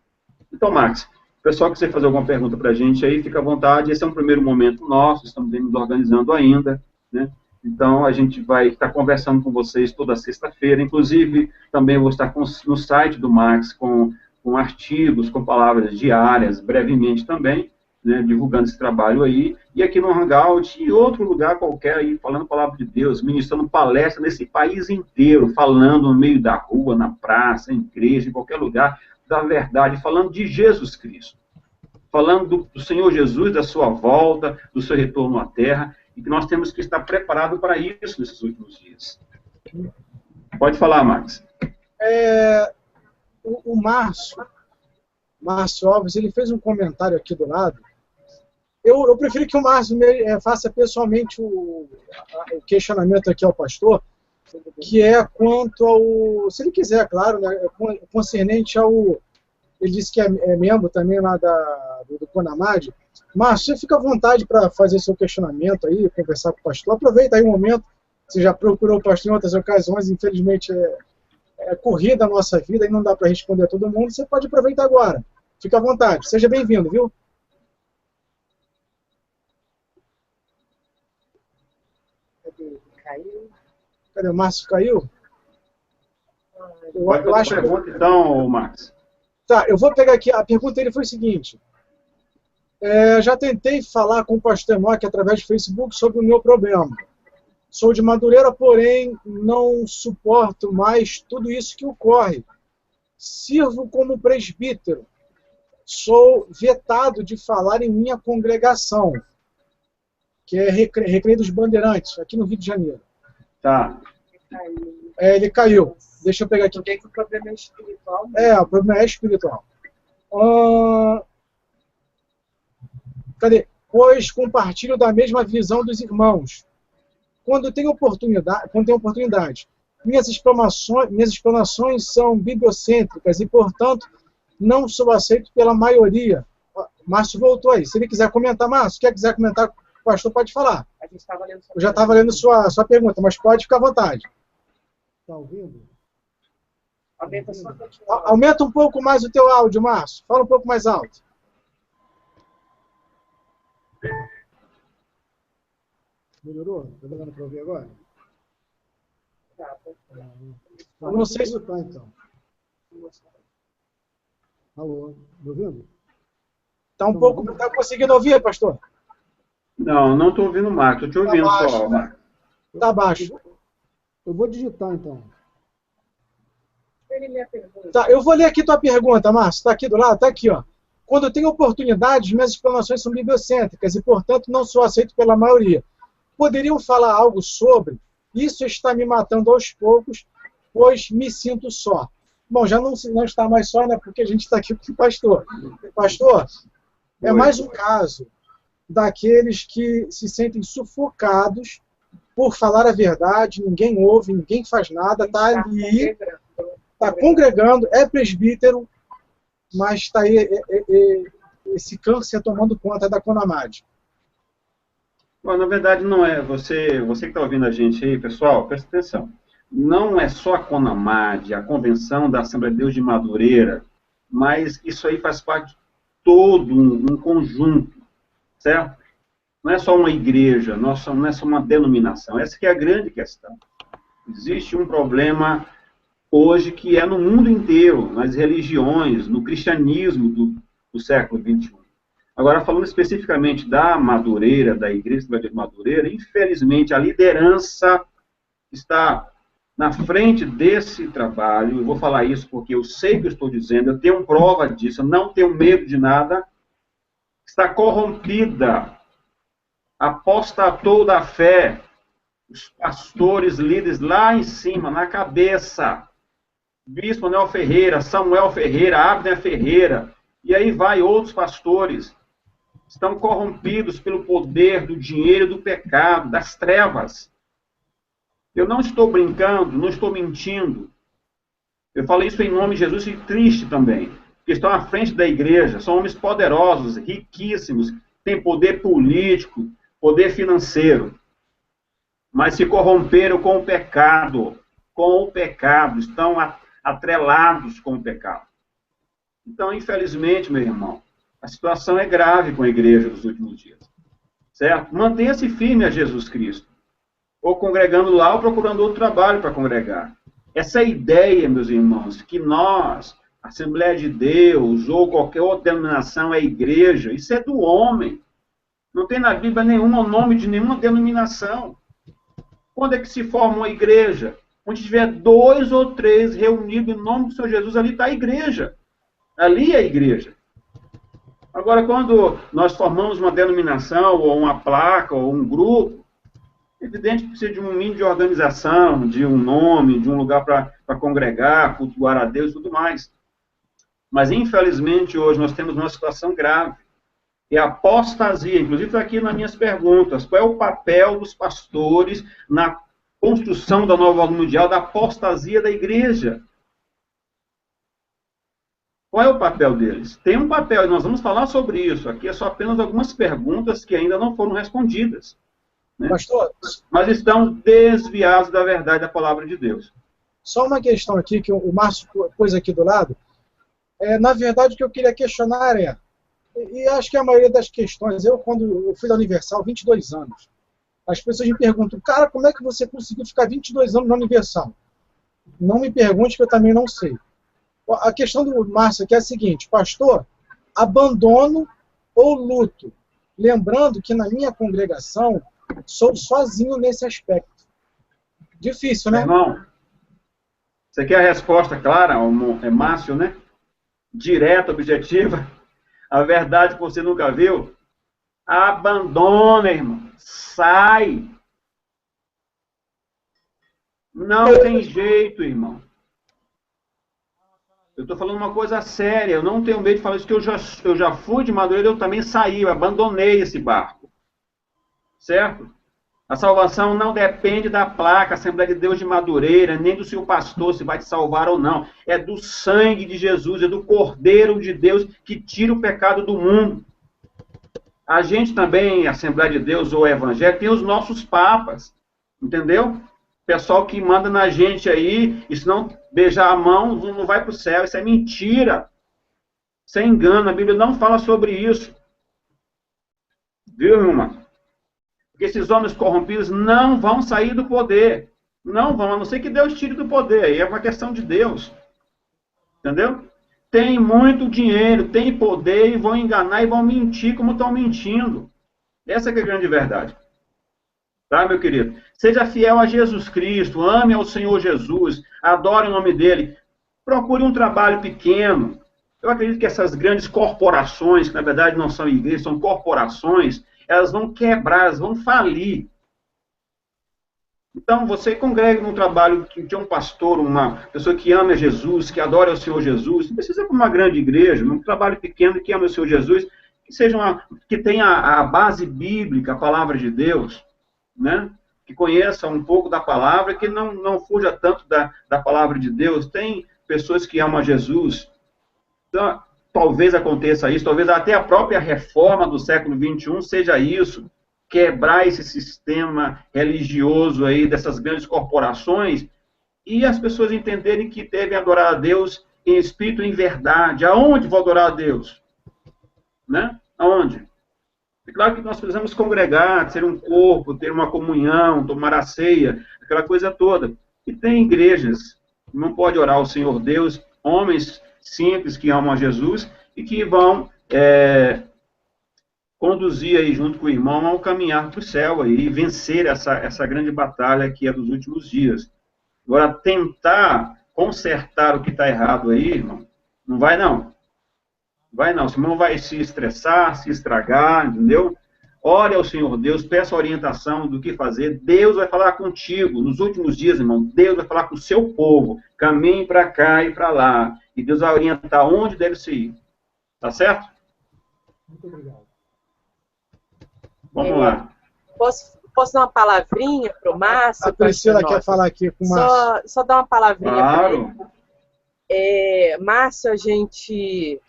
Então, Max, o pessoal que quiser fazer alguma pergunta para a gente aí, fica à vontade. Esse é um primeiro momento nosso, estamos nos organizando ainda, né? Então, a gente vai estar conversando com vocês toda sexta-feira. Inclusive, também vou estar no site do Max com artigos, com palavras diárias, brevemente também, né, divulgando esse trabalho aí. E aqui no Hangout e outro lugar qualquer aí, falando a palavra de Deus, ministrando palestra nesse país inteiro, falando no meio da rua, na praça, em igreja, em qualquer lugar, da verdade, falando de Jesus Cristo. Falando do Senhor Jesus, da sua volta, do seu retorno à Terra, e que nós temos que estar preparados para isso nesses últimos dias. Pode falar, Max. O Márcio Alves, ele fez um comentário aqui do lado. Eu prefiro que o Márcio faça pessoalmente o questionamento aqui ao pastor, que é quanto ao, se ele quiser, claro, né, concernente ao, ele disse que é membro também lá do Conamad. Márcio, você fica à vontade para fazer seu questionamento aí, conversar com o pastor. Aproveita aí um momento, você já procurou o pastor em outras ocasiões, infelizmente é corrida a nossa vida e não dá para responder a todo mundo, você pode aproveitar agora. Fica à vontade, seja bem-vindo, viu? Caiu. Cadê o Márcio? Caiu? Eu acho pergunta, então, Max. Tá, eu vou pegar aqui. A pergunta dele foi o seguinte. Já tentei falar com o pastor Enoque através do Facebook sobre o meu problema. Sou de Madureira, porém não suporto mais tudo isso que ocorre. Sirvo como presbítero. Sou vetado de falar em minha congregação, que é Recreio dos Bandeirantes, aqui no Rio de Janeiro. Tá. Ele caiu. Deixa eu pegar aqui. Porque o problema é espiritual. O problema é espiritual. Cadê? Pois compartilho da mesma visão dos irmãos. Quando tenho oportunidade, minhas explanações são bibliocêntricas e, portanto, não sou aceito pela maioria. Márcio voltou aí. Se ele quiser comentar, Márcio, quiser comentar, o pastor pode falar. Eu já estava lendo sua pergunta, mas pode ficar à vontade. Está ouvindo? Aumenta um pouco mais o teu áudio, Márcio. Fala um pouco mais alto. Melhorou? Está dando para ouvir agora? Eu não sei se está, então. Alô, me ouvindo? Está um pouco... Está conseguindo ouvir, pastor? Não, não estou ouvindo o Marcos. Estou te ouvindo só, Marcos. Está baixo. Eu vou digitar, então. Ele lê a pergunta. Tá, eu vou ler aqui tua pergunta, Márcio. Está aqui do lado? Está aqui, ó. Quando eu tenho oportunidades, minhas explanações são bibliocêntricas e, portanto, não sou aceito pela maioria. Poderiam falar algo sobre? Isso está me matando aos poucos, pois me sinto só. Bom, já não está mais só, né? Porque a gente está aqui com o pastor. Pastor, é mais um caso daqueles que se sentem sufocados por falar a verdade, ninguém ouve, ninguém faz nada, está ali, está congregando, é presbítero, mas está aí esse câncer tomando conta da Conamad. Bom, na verdade, não é. Você que está ouvindo a gente aí, pessoal, presta atenção. Não é só a Conamad, a Convenção da Assembleia de Deus de Madureira, mas isso aí faz parte de todo um conjunto, certo? Não é só uma igreja, não é só uma denominação. Essa que é a grande questão. Existe um problema hoje que é no mundo inteiro, nas religiões, no cristianismo do século XXI. Agora, falando especificamente da Madureira, da Igreja de Madureira, infelizmente a liderança está na frente desse trabalho. Eu vou falar isso porque eu sei que eu estou dizendo, eu tenho prova disso, eu não tenho medo de nada. Está corrompida, apostatou da fé, os pastores, líderes lá em cima, na cabeça. Bispo Manuel Ferreira, Samuel Ferreira, Abner Ferreira, e aí vai outros pastores. Estão corrompidos pelo poder do dinheiro, do pecado, das trevas. Eu não estou brincando, não estou mentindo. Eu falei isso em nome de Jesus e triste também. Porque estão à frente da igreja, são homens poderosos, riquíssimos, têm poder político, poder financeiro. Mas se corromperam com o pecado, estão atrelados com o pecado. Então, infelizmente, meu irmão, a situação é grave com a igreja dos últimos dias. Certo? Mantenha-se firme a Jesus Cristo. Ou congregando lá, ou procurando outro trabalho para congregar. Essa ideia, meus irmãos, que nós, Assembleia de Deus, ou qualquer outra denominação, é igreja, isso é do homem. Não tem na Bíblia nenhum o nome de nenhuma denominação. Quando é que se forma uma igreja? Onde tiver 2 ou 3 reunidos em nome do Senhor Jesus, ali está a igreja. Ali é a igreja. Agora, quando nós formamos uma denominação, ou uma placa, ou um grupo, é evidente que precisa de um mínimo de organização, de um nome, de um lugar para congregar, cultuar a Deus e tudo mais. Mas, infelizmente, hoje nós temos uma situação grave. É a apostasia. Inclusive, está aqui nas minhas perguntas. Qual é o papel dos pastores na construção da nova ordem mundial, da apostasia da igreja? Qual é o papel deles? Tem um papel, e nós vamos falar sobre isso. Aqui é só apenas algumas perguntas que ainda não foram respondidas. Né? Pastor, Mas estão desviados da verdade da palavra de Deus. só uma questão aqui que o Márcio pôs aqui do lado. Na verdade, o que eu queria questionar e acho que a maioria das questões, quando eu fui da Universal, 22 anos, as pessoas me perguntam, cara, como é que você conseguiu ficar 22 anos na Universal? Não me pergunte que eu também não sei. A questão do Márcio aqui é a seguinte, pastor, abandono ou luto? Lembrando que na minha congregação, sou sozinho nesse aspecto. Difícil, né? Irmão, você quer a resposta clara? É Márcio, né? Direta, objetiva. A verdade que você nunca viu? Abandona, irmão. Sai. Não tem jeito, irmão. Eu estou falando uma coisa séria. Eu não tenho medo de falar isso, que eu já fui de Madureira, eu também saí, eu abandonei esse barco. Certo? A salvação não depende da placa Assembleia de Deus de Madureira, nem do seu pastor se vai te salvar ou não. É do sangue de Jesus, é do Cordeiro de Deus que tira o pecado do mundo. A gente também, Assembleia de Deus ou Evangelho, tem os nossos papas, entendeu? Pessoal que manda na gente aí, e se não beijar a mão, não vai para o céu. Isso é mentira. Isso é engano. A Bíblia não fala sobre isso. Viu, irmão? Porque esses homens corrompidos não vão sair do poder. Não vão, a não ser que Deus tire do poder. Aí é uma questão de Deus. Entendeu? têm muito dinheiro, têm poder e vão enganar e vão mentir como estão mentindo. Essa que é a grande verdade. Tá, meu querido? Seja fiel a Jesus Cristo, ame ao Senhor Jesus, adore o nome dele. Procure um trabalho pequeno. Eu acredito que essas grandes corporações, que na verdade não são igrejas, são corporações, elas vão quebrar, elas vão falir. Então, você congrega num trabalho de um pastor, uma pessoa que ama Jesus, que adora o Senhor Jesus, não precisa ir para uma grande igreja, num trabalho pequeno que ama o Senhor Jesus, que seja que tenha a base bíblica, a palavra de Deus, né? Que conheça um pouco da palavra, que não fuja tanto da palavra de Deus. Tem pessoas que amam a Jesus. Então, talvez aconteça isso, talvez até a própria reforma do século XXI seja isso, quebrar esse sistema religioso aí dessas grandes corporações e as pessoas entenderem que devem adorar a Deus em espírito e em verdade. Aonde vou adorar a Deus? Né? Aonde? É claro que nós precisamos congregar, ser um corpo, ter uma comunhão, tomar a ceia, aquela coisa toda. E tem igrejas, não pode orar ao Senhor Deus, homens simples que amam a Jesus e que vão conduzir aí junto com o irmão ao caminhar para o céu aí, e vencer essa grande batalha que é dos últimos dias. Agora, tentar consertar o que está errado aí, irmão, não vai não. Vai não, senão vai se estressar, se estragar, entendeu? Ore ao Senhor Deus, peça orientação do que fazer. Deus vai falar contigo. Nos últimos dias, irmão, Deus vai falar com o seu povo. Caminhe para cá e para lá. E Deus vai orientar onde deve se ir. Tá certo? Muito obrigado. Vamos lá. Posso dar uma palavrinha para o Márcio? A Priscila quer falar aqui com o Márcio. Só dar uma palavrinha para ele. Claro. Márcio, a gente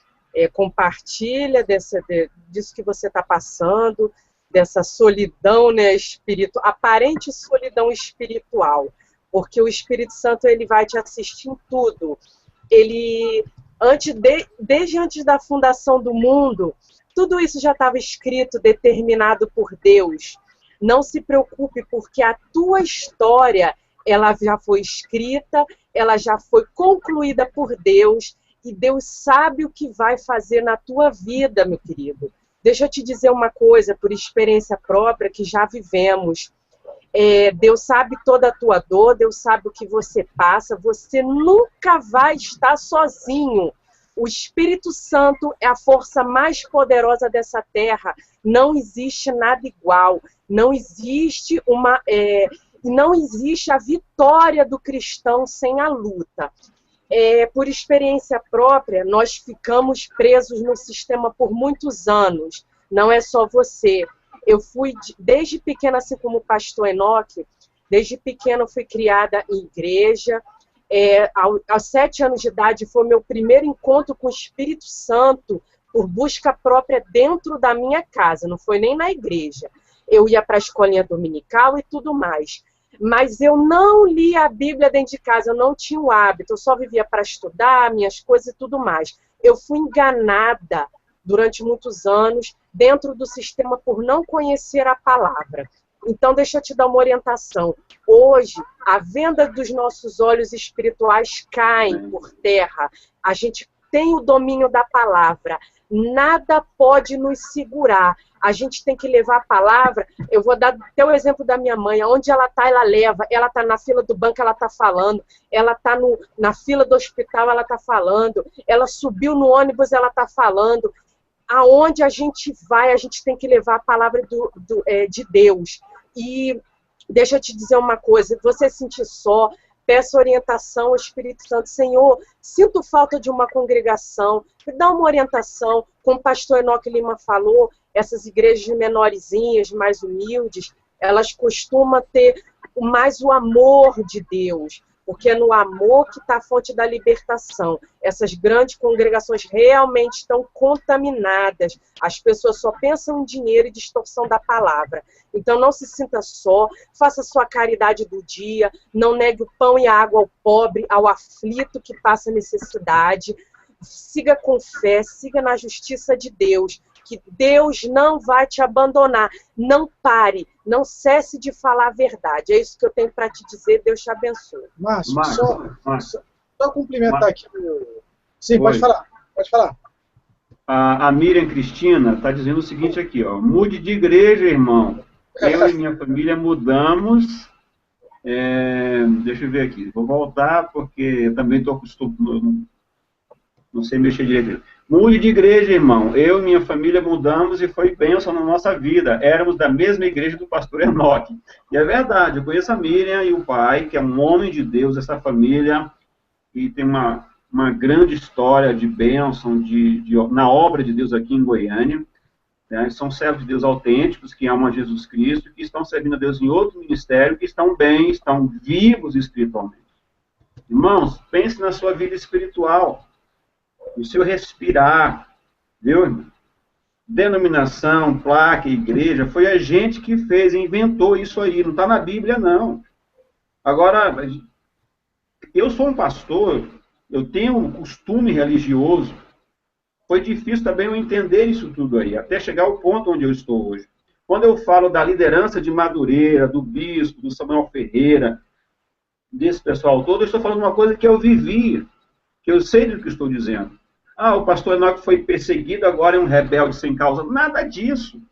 compartilha disso que você está passando, dessa solidão, né, aparente solidão espiritual, porque o Espírito Santo ele vai te assistir em tudo. Ele, desde antes da fundação do mundo, tudo isso já estava escrito, determinado por Deus. Não se preocupe, porque a tua história ela já foi escrita, ela já foi concluída por Deus, e Deus sabe o que vai fazer na tua vida, meu querido. Deixa eu te dizer uma coisa, por experiência própria, que já vivemos. Deus sabe toda a tua dor, Deus sabe o que você passa, você nunca vai estar sozinho. O Espírito Santo é a força mais poderosa dessa terra. Não existe nada igual. Não existe não existe a vitória do cristão sem a luta. Por experiência própria, nós ficamos presos no sistema por muitos anos. Não é só você. Eu fui, desde pequena, assim como o pastor Enoque, desde pequena eu fui criada em igreja. Aos 7 anos de idade foi meu primeiro encontro com o Espírito Santo, por busca própria dentro da minha casa, não foi nem na igreja. Eu ia para a escolinha dominical e tudo mais. Mas eu não lia a Bíblia dentro de casa, eu não tinha o hábito, eu só vivia para estudar minhas coisas e tudo mais. Eu fui enganada durante muitos anos dentro do sistema por não conhecer a palavra. Então, deixa eu te dar uma orientação. Hoje, a venda dos nossos olhos espirituais cai por terra. A gente tem o domínio da palavra. Nada pode nos segurar. A gente tem que levar a palavra. Eu vou dar até o exemplo da minha mãe. Onde ela está, ela leva. Ela está na fila do banco, ela está falando. Ela está na fila do hospital, ela está falando. Ela subiu no ônibus, ela está falando. Aonde a gente vai, a gente tem que levar a palavra de Deus. E deixa eu te dizer uma coisa. Você se sentir só, peça orientação ao Espírito Santo. Senhor, sinto falta de uma congregação. Me dá uma orientação. Como o pastor Enoque Lima falou, essas igrejas menorzinhas, mais humildes, elas costumam ter mais o amor de Deus, porque é no amor que está a fonte da libertação. Essas grandes congregações realmente estão contaminadas. As pessoas só pensam em dinheiro e distorção da palavra. Então não se sinta só, faça sua caridade do dia, não negue o pão e a água ao pobre, ao aflito que passa necessidade. Siga com fé, siga na justiça de Deus, que Deus não vai te abandonar. Não pare, não cesse de falar a verdade. É isso que eu tenho para te dizer. Deus te abençoe. Márcio, só complementar aqui. Sim, Oi. pode falar. Pode falar. A Miriam Cristina está dizendo o seguinte aqui, ó. Mude de igreja, irmão. Eu e minha família mudamos. Deixa eu ver aqui. Vou voltar porque eu também estou acostumado. Não sei mexer direito. Mude de igreja, irmão. Eu e minha família mudamos e foi bênção na nossa vida. Éramos da mesma igreja do pastor Enoque. E é verdade, eu conheço a Miriam e o pai, que é um homem de Deus, essa família, e tem uma grande história de bênção na obra de Deus aqui em Goiânia. Né? São servos de Deus autênticos, que amam a Jesus Cristo, que estão servindo a Deus em outro ministério, que estão bem, estão vivos espiritualmente. Irmãos, pense na sua vida espiritual, no seu respirar, viu? Denominação, placa, igreja, foi a gente que fez, inventou isso aí, não está na Bíblia, não. Agora, eu sou um pastor, eu tenho um costume religioso, foi difícil também eu entender isso tudo aí, até chegar ao ponto onde eu estou hoje. Quando eu falo da liderança de Madureira, do bispo, do Samuel Ferreira, desse pessoal todo, eu estou falando uma coisa que eu vivi, que eu sei do que estou dizendo. O pastor Enoque foi perseguido, agora é um rebelde sem causa. Nada disso,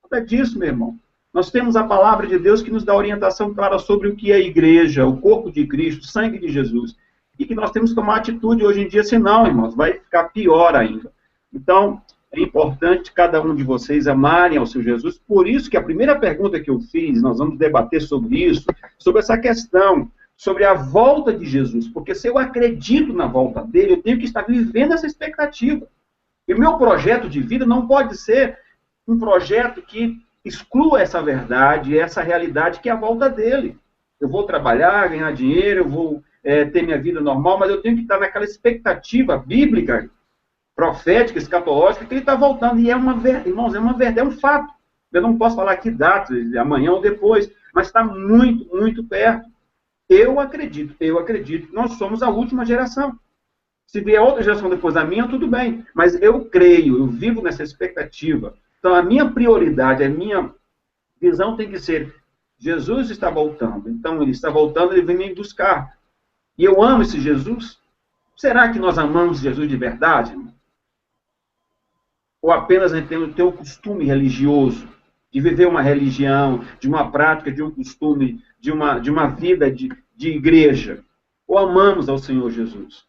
meu irmão. Nós temos a palavra de Deus que nos dá orientação clara sobre o que é a igreja, o corpo de Cristo, o sangue de Jesus. E que nós temos que tomar atitude hoje em dia, senão, irmãos, vai ficar pior ainda. Então, é importante cada um de vocês amarem ao seu Jesus. Por isso que a primeira pergunta que eu fiz, nós vamos debater sobre isso, sobre essa questão, sobre a volta de Jesus. Porque se eu acredito na volta dele, eu tenho que estar vivendo essa expectativa. E o meu projeto de vida não pode ser um projeto que exclua essa verdade, essa realidade que é a volta dele. Eu vou trabalhar, ganhar dinheiro, eu vou ter minha vida normal, mas eu tenho que estar naquela expectativa bíblica, profética, escatológica, que ele está voltando. E é uma verdade, irmãos, é uma verdade, é um fato. Eu não posso falar que data, amanhã ou depois, mas está muito, muito perto. Eu acredito que nós somos a última geração. Se vier outra geração depois da minha, tudo bem. Mas eu creio, eu vivo nessa expectativa. Então, a minha prioridade, a minha visão tem que ser, Jesus está voltando. Então, ele está voltando, ele vem me buscar. E eu amo esse Jesus? Será que nós amamos Jesus de verdade, irmão? Ou apenas a gente tem o costume religioso, de viver uma religião, de uma prática, de um costume, de uma vida de igreja? Ou amamos ao Senhor Jesus?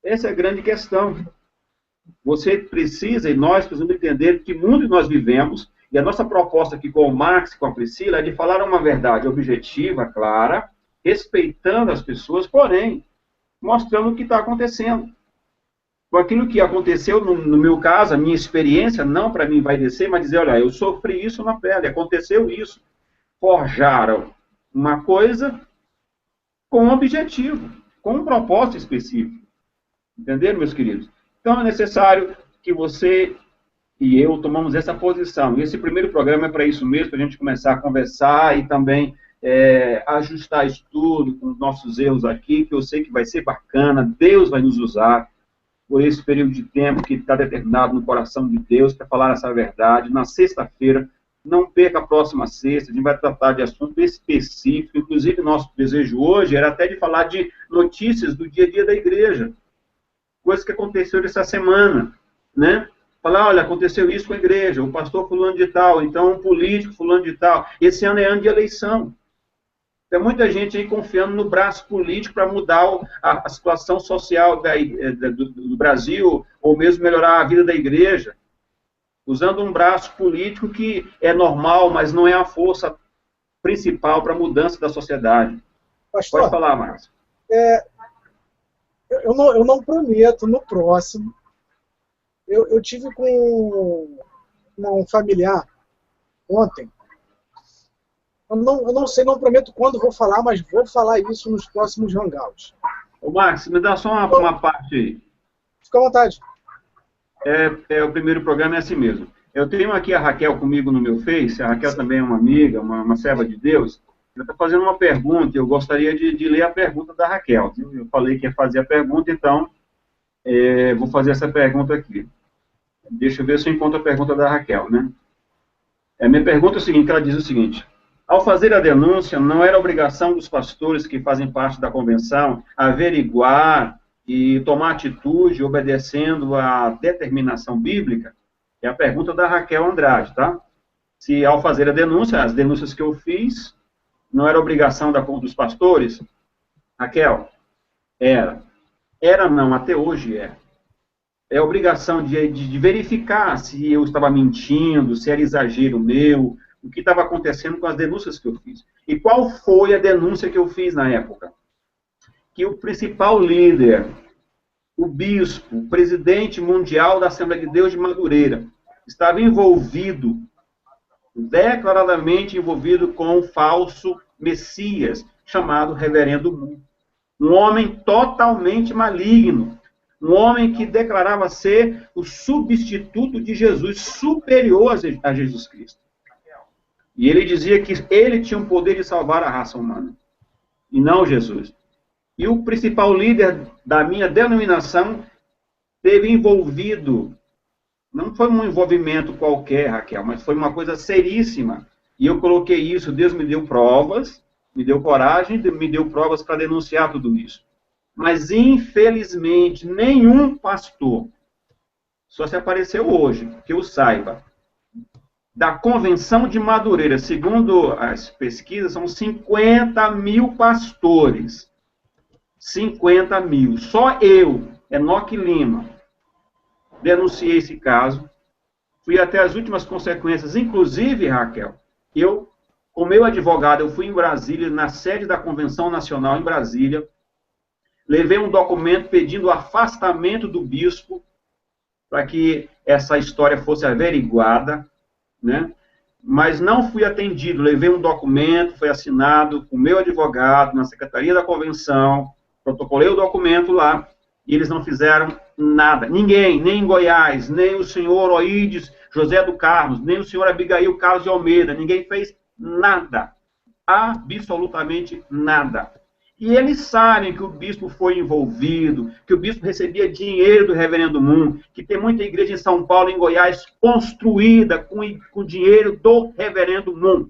Essa é a grande questão. Você precisa, e nós precisamos entender que mundo nós vivemos, e a nossa proposta aqui com o Marx e com a Priscila é de falar uma verdade objetiva, clara, respeitando as pessoas, porém, mostrando o que está acontecendo. Com aquilo que aconteceu, no meu caso, a minha experiência, não para mim vai descer, mas dizer, olha, eu sofri isso na pele, aconteceu isso. Forjaram uma coisa com um objetivo, com um propósito específico. Entenderam, meus queridos? Então, é necessário que você e eu tomamos essa posição. E esse primeiro programa é para isso mesmo, para a gente começar a conversar e também ajustar isso tudo com os nossos erros aqui, que eu sei que vai ser bacana, Deus vai nos usar por esse período de tempo que está determinado no coração de Deus para falar essa verdade. Na sexta-feira, não perca a próxima sexta, a gente vai tratar de assunto específico, inclusive nosso desejo hoje era até de falar de notícias do dia a dia da igreja, coisas que aconteceram essa semana, né? Falar, olha, aconteceu isso com a igreja, o pastor fulano de tal, então o político fulano de tal, esse ano é ano de eleição. Tem muita gente aí confiando no braço político para mudar a situação social do Brasil, ou mesmo melhorar a vida da igreja, usando um braço político que é normal, mas não é a força principal para a mudança da sociedade. Pastor, pode falar, Márcio. Eu não prometo, no próximo, eu tive com um familiar ontem. Eu não sei, não prometo quando vou falar, mas vou falar isso nos próximos hangouts. Ô, Marcos, me dá só uma parte aí. Fica à vontade. O primeiro programa é assim mesmo. Eu tenho aqui a Raquel comigo no meu Face, a Raquel também é uma amiga, uma serva de Deus. Ela está fazendo uma pergunta, eu gostaria de ler a pergunta da Raquel. Eu falei que ia fazer a pergunta, então vou fazer essa pergunta aqui. Deixa eu ver se eu encontro a pergunta da Raquel, né? A minha pergunta é o seguinte, ela diz o seguinte: ao fazer a denúncia, não era obrigação dos pastores que fazem parte da convenção averiguar e tomar atitude obedecendo a determinação bíblica? É a pergunta da Raquel Andrade, tá? Se ao fazer a denúncia, as denúncias que eu fiz, não era obrigação dos pastores? Raquel, era. Era não, até hoje é. É obrigação de verificar se eu estava mentindo, se era exagero meu, o que estava acontecendo com as denúncias que eu fiz. E qual foi a denúncia que eu fiz na época? Que o principal líder, o bispo, o presidente mundial da Assembleia de Deus de Madureira, estava envolvido, declaradamente envolvido com um falso Messias, chamado Reverendo Moon. Um homem totalmente maligno, um homem que declarava ser o substituto de Jesus, superior a Jesus Cristo. E ele dizia que ele tinha o poder de salvar a raça humana, e não Jesus. E o principal líder da minha denominação esteve envolvido, não foi um envolvimento qualquer, Raquel, mas foi uma coisa seríssima. E eu coloquei isso, Deus me deu provas, me deu coragem, me deu provas para denunciar tudo isso. Mas, infelizmente, nenhum pastor, só se apareceu hoje, que eu saiba, da Convenção de Madureira, segundo as pesquisas, são 50 mil pastores. 50 mil. Só eu, Enoque Lima, denunciei esse caso. Fui até as últimas consequências, inclusive, Raquel, eu, com meu advogado, eu fui em Brasília, na sede da Convenção Nacional em Brasília, levei um documento pedindo o afastamento do bispo, para que essa história fosse averiguada, né? Mas não fui atendido. Levei um documento, foi assinado com o meu advogado, na Secretaria da Convenção, protocolei o documento lá, e eles não fizeram nada. Ninguém, nem em Goiás, nem o senhor Oídes José do Carlos, nem o senhor Abigail Carlos de Almeida, ninguém fez nada. Absolutamente nada. E eles sabem que o bispo foi envolvido, que o bispo recebia dinheiro do reverendo Moon, que tem muita igreja em São Paulo, em Goiás, construída com dinheiro do reverendo Moon.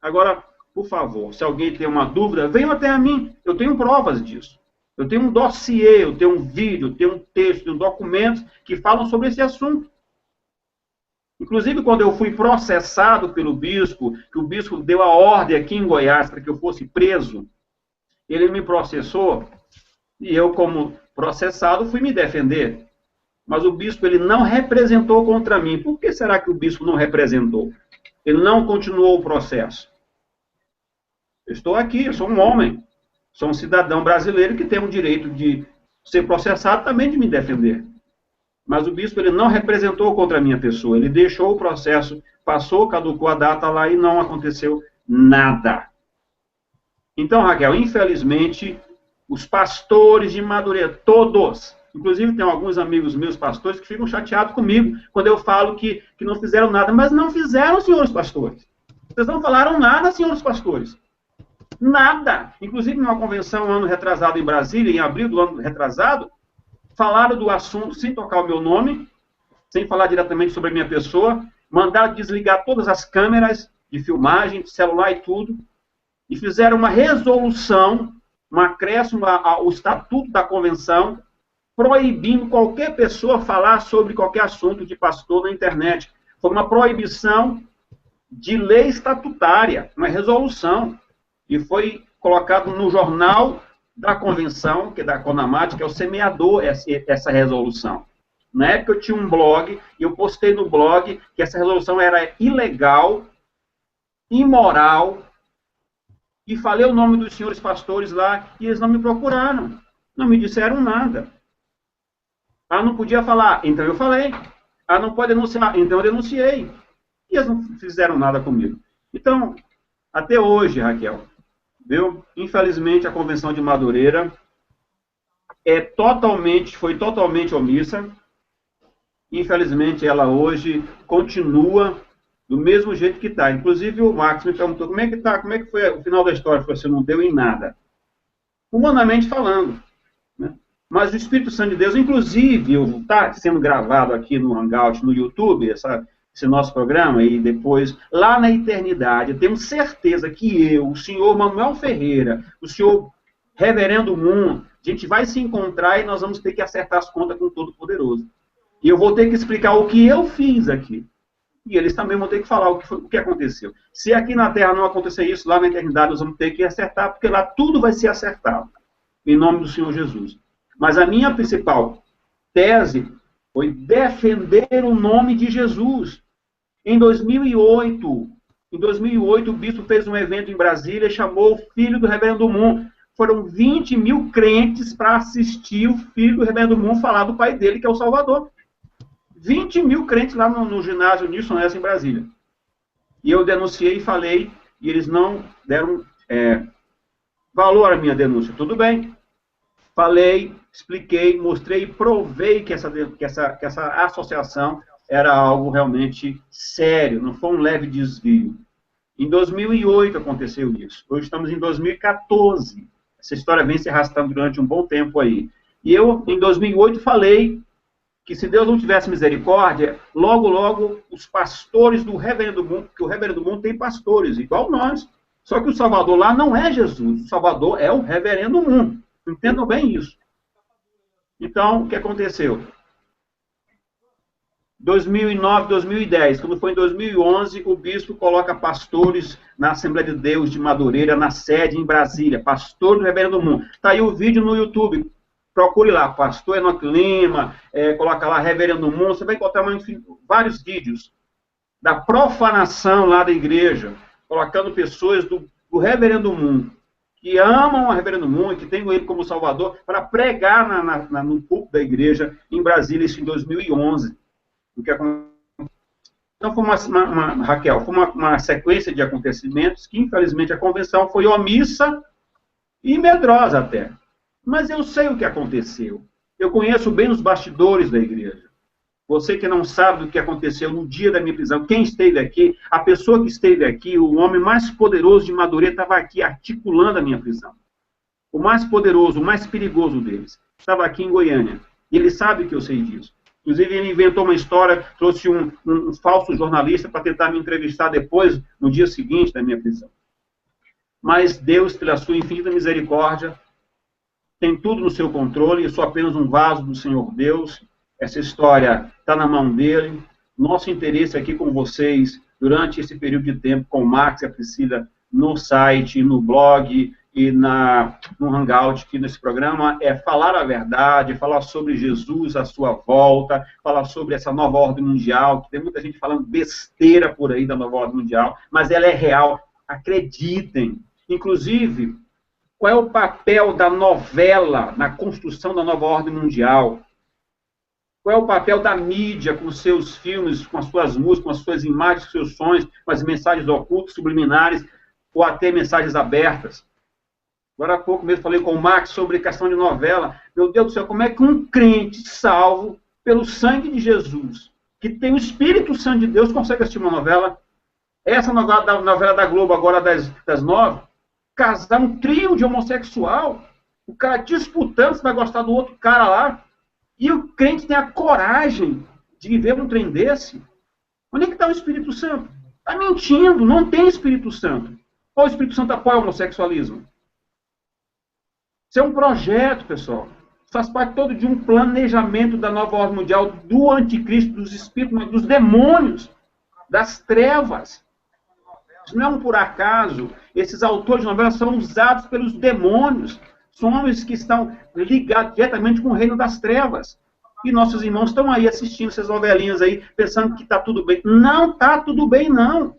Agora, por favor, se alguém tem uma dúvida, venham até a mim. Eu tenho provas disso. Eu tenho um dossiê, eu tenho um vídeo, eu tenho um texto, tenho documentos que falam sobre esse assunto. Inclusive, quando eu fui processado pelo bispo, que o bispo deu a ordem aqui em Goiás para que eu fosse preso, ele me processou, e eu, como processado, fui me defender. Mas o bispo, ele não representou contra mim. Por que será que o bispo não representou? Ele não continuou o processo. Eu estou aqui, eu sou um homem, sou um cidadão brasileiro que tem o direito de ser processado, também de me defender. Mas o bispo, ele não representou contra a minha pessoa, ele deixou o processo, passou, caducou a data lá e não aconteceu nada. Então, Raquel, infelizmente, os pastores de Madureira, todos, inclusive tem alguns amigos meus pastores que ficam chateados comigo quando eu falo que não fizeram nada, mas não fizeram, senhores pastores. Vocês não falaram nada, senhores pastores. Nada. Inclusive, numa convenção ano retrasado em Brasília, em abril do ano retrasado, falaram do assunto sem tocar o meu nome, sem falar diretamente sobre a minha pessoa, mandaram desligar todas as câmeras de filmagem, de celular e tudo, e fizeram uma resolução, um acréscimo ao estatuto da convenção, proibindo qualquer pessoa falar sobre qualquer assunto de pastor na internet. Foi uma proibição de lei estatutária, uma resolução, e foi colocado no jornal da convenção, que é da CONAMAT, que é o semeador, essa resolução. Na época eu tinha um blog, e eu postei no blog que essa resolução era ilegal, imoral, e falei o nome dos senhores pastores lá, e eles não me procuraram, não me disseram nada. Ah, não podia falar, então eu falei. Ah, não pode denunciar, então eu denunciei. E eles não fizeram nada comigo. Então, até hoje, Raquel, viu? Infelizmente, a Convenção de Madureira foi totalmente omissa. Infelizmente, ela hoje continua do mesmo jeito que está. Inclusive, o Marcos me perguntou como é que está, como é que foi o final da história. Você não deu em nada. Humanamente falando. Né? Mas o Espírito Santo de Deus, inclusive, está sendo gravado aqui no Hangout, no YouTube, esse nosso programa, e depois, lá na eternidade, eu tenho certeza que eu, o senhor Manuel Ferreira, o senhor Reverendo Moon, A gente vai se encontrar e nós vamos ter que acertar as contas com o Todo-Poderoso. E eu vou ter que explicar o que eu fiz aqui. E eles também vão ter que falar o que aconteceu. Se aqui na Terra não acontecer isso, lá na eternidade nós vamos ter que acertar, porque lá tudo vai ser acertado. Em nome do Senhor Jesus. Mas a minha principal tese foi defender o nome de Jesus. Em 2008, o bispo fez um evento em Brasília e chamou o filho do reverendo Moon. Foram 20 mil crentes para assistir o filho do reverendo Moon falar do pai dele, que é o Salvador. 20 mil crentes lá no ginásio Nilson Nessa, em Brasília. E eu denunciei e falei, e eles não deram valor à minha denúncia. Tudo bem. Falei, expliquei, mostrei e provei que essa associação era algo realmente sério, não foi um leve desvio. Em 2008 aconteceu isso. Hoje estamos em 2014. Essa história vem se arrastando durante um bom tempo aí. E eu, em 2008, falei que se Deus não tivesse misericórdia, logo, logo, os pastores do Reverendo Moon, porque o Reverendo Moon tem pastores, igual nós. Só que o Salvador lá não é Jesus, o Salvador é o Reverendo Moon. Entendam bem isso. Então, o que aconteceu? 2009, 2010, quando foi em 2011, o bispo coloca pastores na Assembleia de Deus de Madureira, na sede em Brasília, pastor do Reverendo Moon. Está aí o vídeo no YouTube. Procure lá, pastor Enoque Lima, coloca lá Reverendo Moon, você vai encontrar vários vídeos da profanação lá da igreja, colocando pessoas do Reverendo Moon, que amam o Reverendo Moon, que tem ele como Salvador, para pregar no púlpito da igreja em Brasília, isso em 2011. Então, Raquel, foi uma sequência de acontecimentos que, infelizmente, a convenção foi omissa e medrosa até. Mas eu sei o que aconteceu. Eu conheço bem os bastidores da igreja. Você que não sabe o que aconteceu no dia da minha prisão, quem esteve aqui, a pessoa que esteve aqui, o homem mais poderoso de Madureira estava aqui articulando a minha prisão. O mais poderoso, o mais perigoso deles, estava aqui em Goiânia. E ele sabe que eu sei disso. Inclusive, ele inventou uma história, trouxe um falso jornalista para tentar me entrevistar depois, no dia seguinte da minha prisão. Mas Deus, pela sua infinita misericórdia, tem tudo no seu controle, eu sou apenas um vaso do Senhor Deus. Essa história está na mão dele. Nosso interesse aqui com vocês, durante esse período de tempo, com o Max e a Priscila, no site, no blog e no Hangout, aqui nesse programa, é falar a verdade, falar sobre Jesus, a sua volta, falar sobre essa nova ordem mundial, que tem muita gente falando besteira por aí da nova ordem mundial, mas ela é real, acreditem. Inclusive, qual é o papel da novela na construção da nova ordem mundial? Qual é o papel da mídia com os seus filmes, com as suas músicas, com as suas imagens, com os seus sonhos, com as mensagens ocultas, subliminares, ou até mensagens abertas? Agora há pouco mesmo falei com o Max sobre questão de novela. Meu Deus do céu, como é que um crente salvo pelo sangue de Jesus, que tem o Espírito Santo de Deus, consegue assistir uma novela? Essa novela da Globo, agora das 9, casar um trio de homossexual, o cara disputando se vai gostar do outro cara lá, e o crente tem a coragem de viver um trem desse. Onde é que está o Espírito Santo? Está mentindo, não tem Espírito Santo. Ou o Espírito Santo apoia o homossexualismo? Isso é um projeto, pessoal. Faz parte todo de um planejamento da nova ordem mundial, do anticristo, dos espíritos, dos demônios, das trevas. Isso não é um por acaso. Esses autores de novelas são usados pelos demônios. São homens que estão ligados diretamente com o reino das trevas. E nossos irmãos estão aí assistindo essas novelinhas aí, pensando que está tudo bem. Não está tudo bem, não.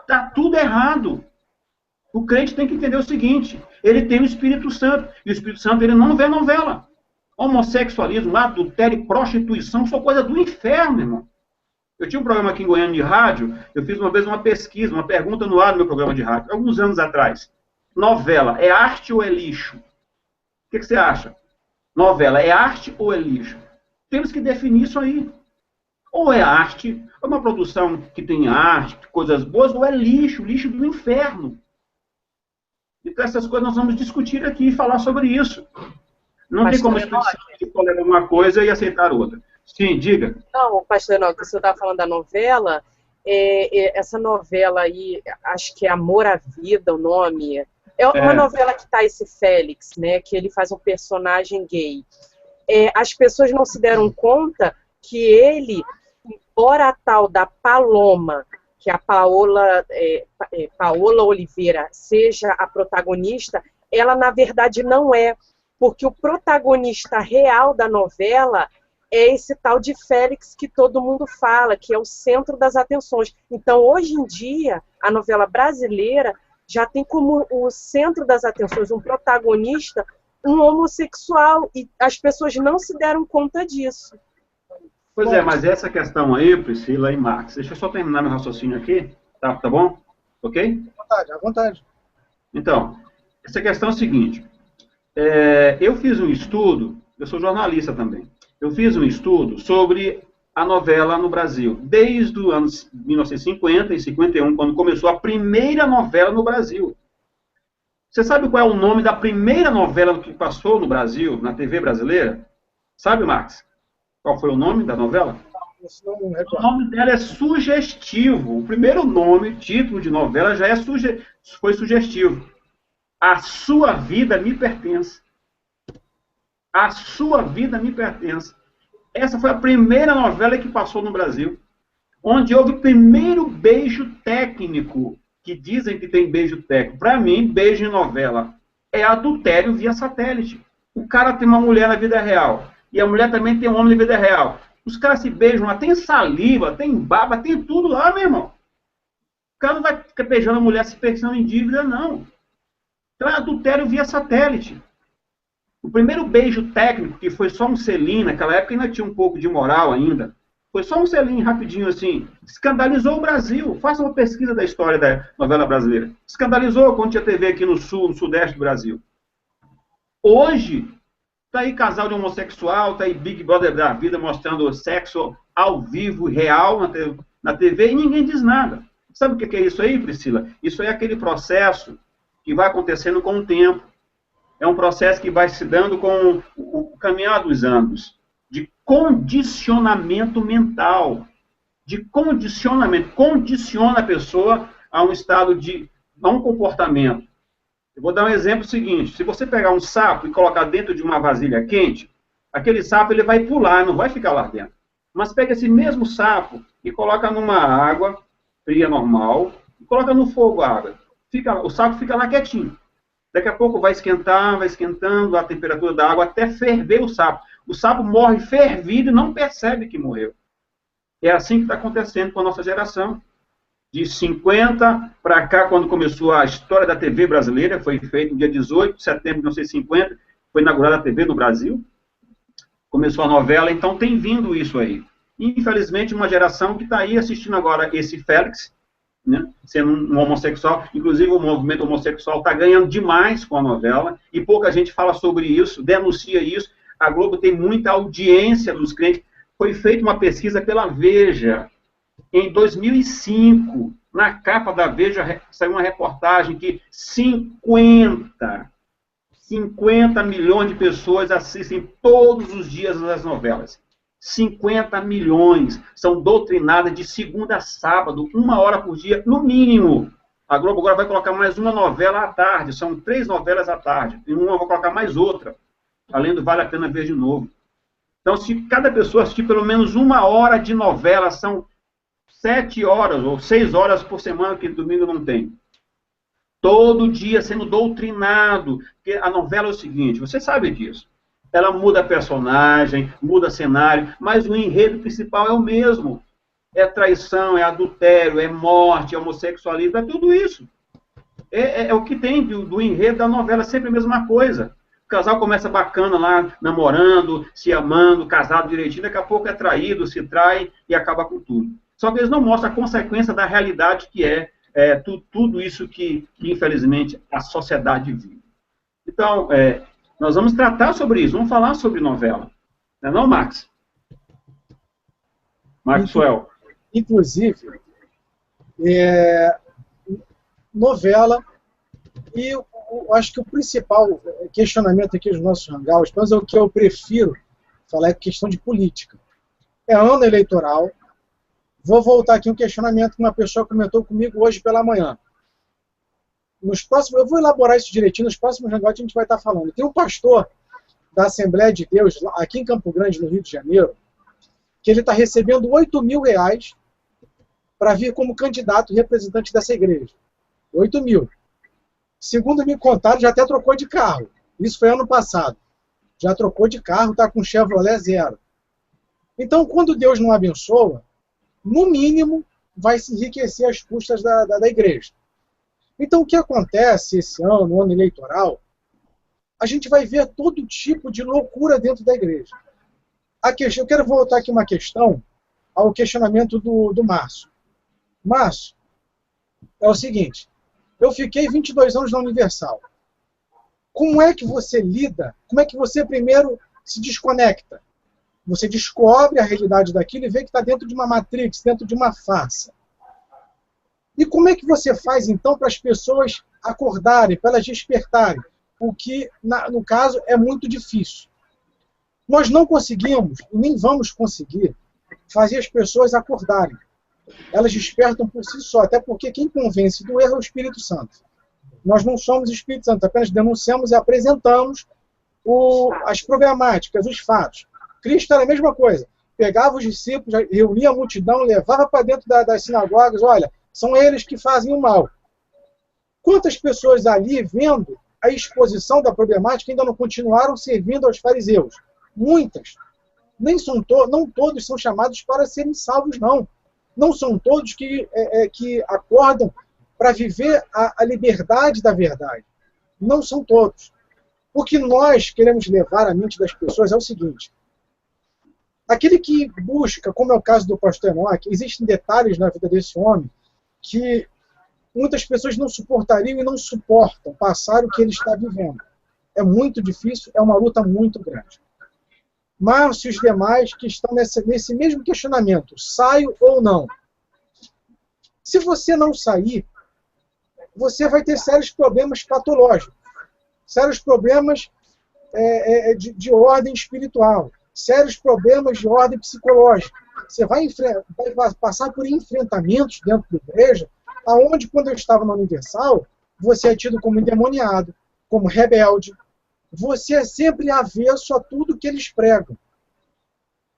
Está tudo errado. O crente tem que entender o seguinte, ele tem o Espírito Santo, e o Espírito Santo ele não vê novela. Homossexualismo, adultério, prostituição, são coisa do inferno, irmão. Eu tinha um programa aqui em Goiânia de rádio, eu fiz uma vez uma pesquisa, uma pergunta no ar no meu programa de rádio, alguns anos atrás. Novela, é arte ou é lixo? O que você acha? Novela, é arte ou é lixo? Temos que definir isso aí. Ou é arte, é uma produção que tem arte, coisas boas, ou é lixo, lixo do inferno. Então, essas coisas nós vamos discutir aqui e falar sobre isso. Não tem como escolher uma coisa e aceitar outra. Sim, diga. Não, pastor Enoque, o senhor estava falando da novela. Essa novela aí, acho que é Amor à Vida, o nome. É uma novela que tá esse Félix, né, que ele faz um personagem gay. As pessoas não se deram conta que ele, embora a tal da Paloma, que a Paola Oliveira seja a protagonista, ela na verdade não é, porque o protagonista real da novela é esse tal de Félix que todo mundo fala, que é o centro das atenções. Então, hoje em dia, a novela brasileira já tem como o centro das atenções, um protagonista, um homossexual, e as pessoas não se deram conta disso. Pois é, mas essa questão aí, Priscila e Max, deixa eu só terminar meu raciocínio aqui, tá bom? Ok? À vontade. Então, essa questão é o seguinte, eu fiz um estudo, eu sou jornalista também, eu fiz um estudo sobre a novela no Brasil, desde os anos 1950 e 51, quando começou a primeira novela no Brasil. Você sabe qual é o nome da primeira novela que passou no Brasil, na TV brasileira? Sabe, Max? Qual foi o nome da novela? O nome dela é sugestivo. O primeiro nome, título de novela, já foi sugestivo. A Sua Vida Me Pertence. A Sua Vida Me Pertence. Essa foi a primeira novela que passou no Brasil, onde houve o primeiro beijo técnico, que dizem que tem beijo técnico. Para mim, beijo em novela é adultério via satélite. O cara tem uma mulher na vida real, e a mulher também tem um homem na vida real. Os caras se beijam lá, tem saliva, tem baba, tem tudo lá, meu irmão. O cara não vai ficar beijando a mulher se pensando em dívida, não. Então é adultério via satélite. O primeiro beijo técnico, que foi só um selinho, naquela época ainda tinha um pouco de moral ainda, foi só um selinho rapidinho assim, escandalizou o Brasil. Faça uma pesquisa da história da novela brasileira. Escandalizou quando tinha TV aqui no sul, no sudeste do Brasil. Hoje, tá aí casal de homossexual, tá aí Big Brother da vida mostrando sexo ao vivo, real na TV, e ninguém diz nada. Sabe o que é isso aí, Priscila? Isso é aquele processo que vai acontecendo com o tempo. É um processo que vai se dando com o caminhar dos anos, de condicionamento mental, de condicionamento, condiciona a pessoa a um estado a um comportamento. Eu vou dar um exemplo seguinte, se você pegar um sapo e colocar dentro de uma vasilha quente, aquele sapo ele vai pular, não vai ficar lá dentro. Mas pega esse mesmo sapo e coloca numa água fria normal, e coloca no fogo a água. O sapo fica lá quietinho. Daqui a pouco vai esquentando a temperatura da água até ferver o sapo. O sapo morre fervido e não percebe que morreu. É assim que está acontecendo com a nossa geração. De 50 para cá, quando começou a história da TV brasileira, foi feito no dia 18 de setembro de 1950, foi inaugurada a TV no Brasil, começou a novela, então tem vindo isso aí. Infelizmente, uma geração que está aí assistindo agora esse Félix, né, sendo um homossexual, inclusive o movimento homossexual está ganhando demais com a novela, e pouca gente fala sobre isso, denuncia isso. A Globo tem muita audiência dos crentes. Foi feita uma pesquisa pela Veja, em 2005, na capa da Veja, saiu uma reportagem que 50 milhões de pessoas assistem todos os dias as novelas. 50 milhões são doutrinadas de segunda a sábado, 1 hora por dia, no mínimo. A Globo agora vai colocar mais uma novela à tarde, são 3 novelas à tarde, e uma vai colocar mais outra, além do Vale a Pena Ver de Novo. Então, se cada pessoa assistir pelo menos 1 hora de novela, são 7 horas ou 6 horas por semana, que domingo não tem. Todo dia sendo doutrinado, porque a novela é o seguinte, você sabe disso. Ela muda personagem, muda cenário, mas o enredo principal é o mesmo. É traição, é adultério, é morte, é homossexualismo, é tudo isso. É o que tem do enredo da novela, sempre a mesma coisa. O casal começa bacana lá, namorando, se amando, casado direitinho, daqui a pouco é traído, se trai e acaba com tudo. Só que eles não mostram a consequência da realidade que tudo isso que, infelizmente, a sociedade vive. Então, nós vamos tratar sobre isso, vamos falar sobre novela. Não é não, Max? Maxwell. Inclusive, novela, e eu acho que o principal questionamento aqui dos nossos hangouts, mas é o que eu prefiro falar, é questão de política. É ano eleitoral. Vou voltar aqui um questionamento que uma pessoa comentou comigo hoje pela manhã. nos próximos, eu vou elaborar isso direitinho, nos próximos negócios a gente vai estar falando. Tem um pastor da Assembleia de Deus, aqui em Campo Grande, no Rio de Janeiro, que ele está recebendo R$8.000 para vir como candidato representante dessa igreja. 8 mil. Segundo me contaram, já até trocou de carro. Isso foi ano passado. Já trocou de carro, está com Chevrolet zero. Então, quando Deus não abençoa, no mínimo, vai se enriquecer às custas da igreja. Então, o que acontece esse ano, no ano eleitoral, a gente vai ver todo tipo de loucura dentro da igreja. Eu quero voltar aqui uma questão ao questionamento do Márcio. Márcio, é o seguinte, eu fiquei 22 anos na Universal. Como é que você lida, como é que você primeiro se desconecta? Você descobre a realidade daquilo e vê que está dentro de uma matrix, dentro de uma farsa. E como é que você faz, então, para as pessoas acordarem, para elas despertarem? O que, no caso, é muito difícil. Nós não conseguimos, e nem vamos conseguir, fazer as pessoas acordarem. Elas despertam por si só, até porque quem convence do erro é o Espírito Santo. Nós não somos Espírito Santo, apenas denunciamos e apresentamos as problemáticas, os fatos. Cristo era a mesma coisa. Pegava os discípulos, reunia a multidão, levava para dentro das sinagogas, olha, são eles que fazem o mal. Quantas pessoas ali, vendo a exposição da problemática, ainda não continuaram servindo aos fariseus? Muitas. Não todos são chamados para serem salvos, não. Não são todos que acordam para viver a liberdade da verdade. Não são todos. O que nós queremos levar à mente das pessoas é o seguinte. Aquele que busca, como é o caso do pastor Enoque, existem detalhes na vida desse homem que muitas pessoas não suportariam e não suportam passar o que ele está vivendo. É muito difícil, é uma luta muito grande. Márcio e os demais que estão nesse mesmo questionamento, saio ou não? Se você não sair, você vai ter sérios problemas patológicos, sérios problemas de ordem espiritual, sérios problemas de ordem psicológica. Você vai passar por enfrentamentos dentro da igreja, aonde, quando eu estava na Universal, você é tido como endemoniado, como rebelde. Você é sempre avesso a tudo que eles pregam.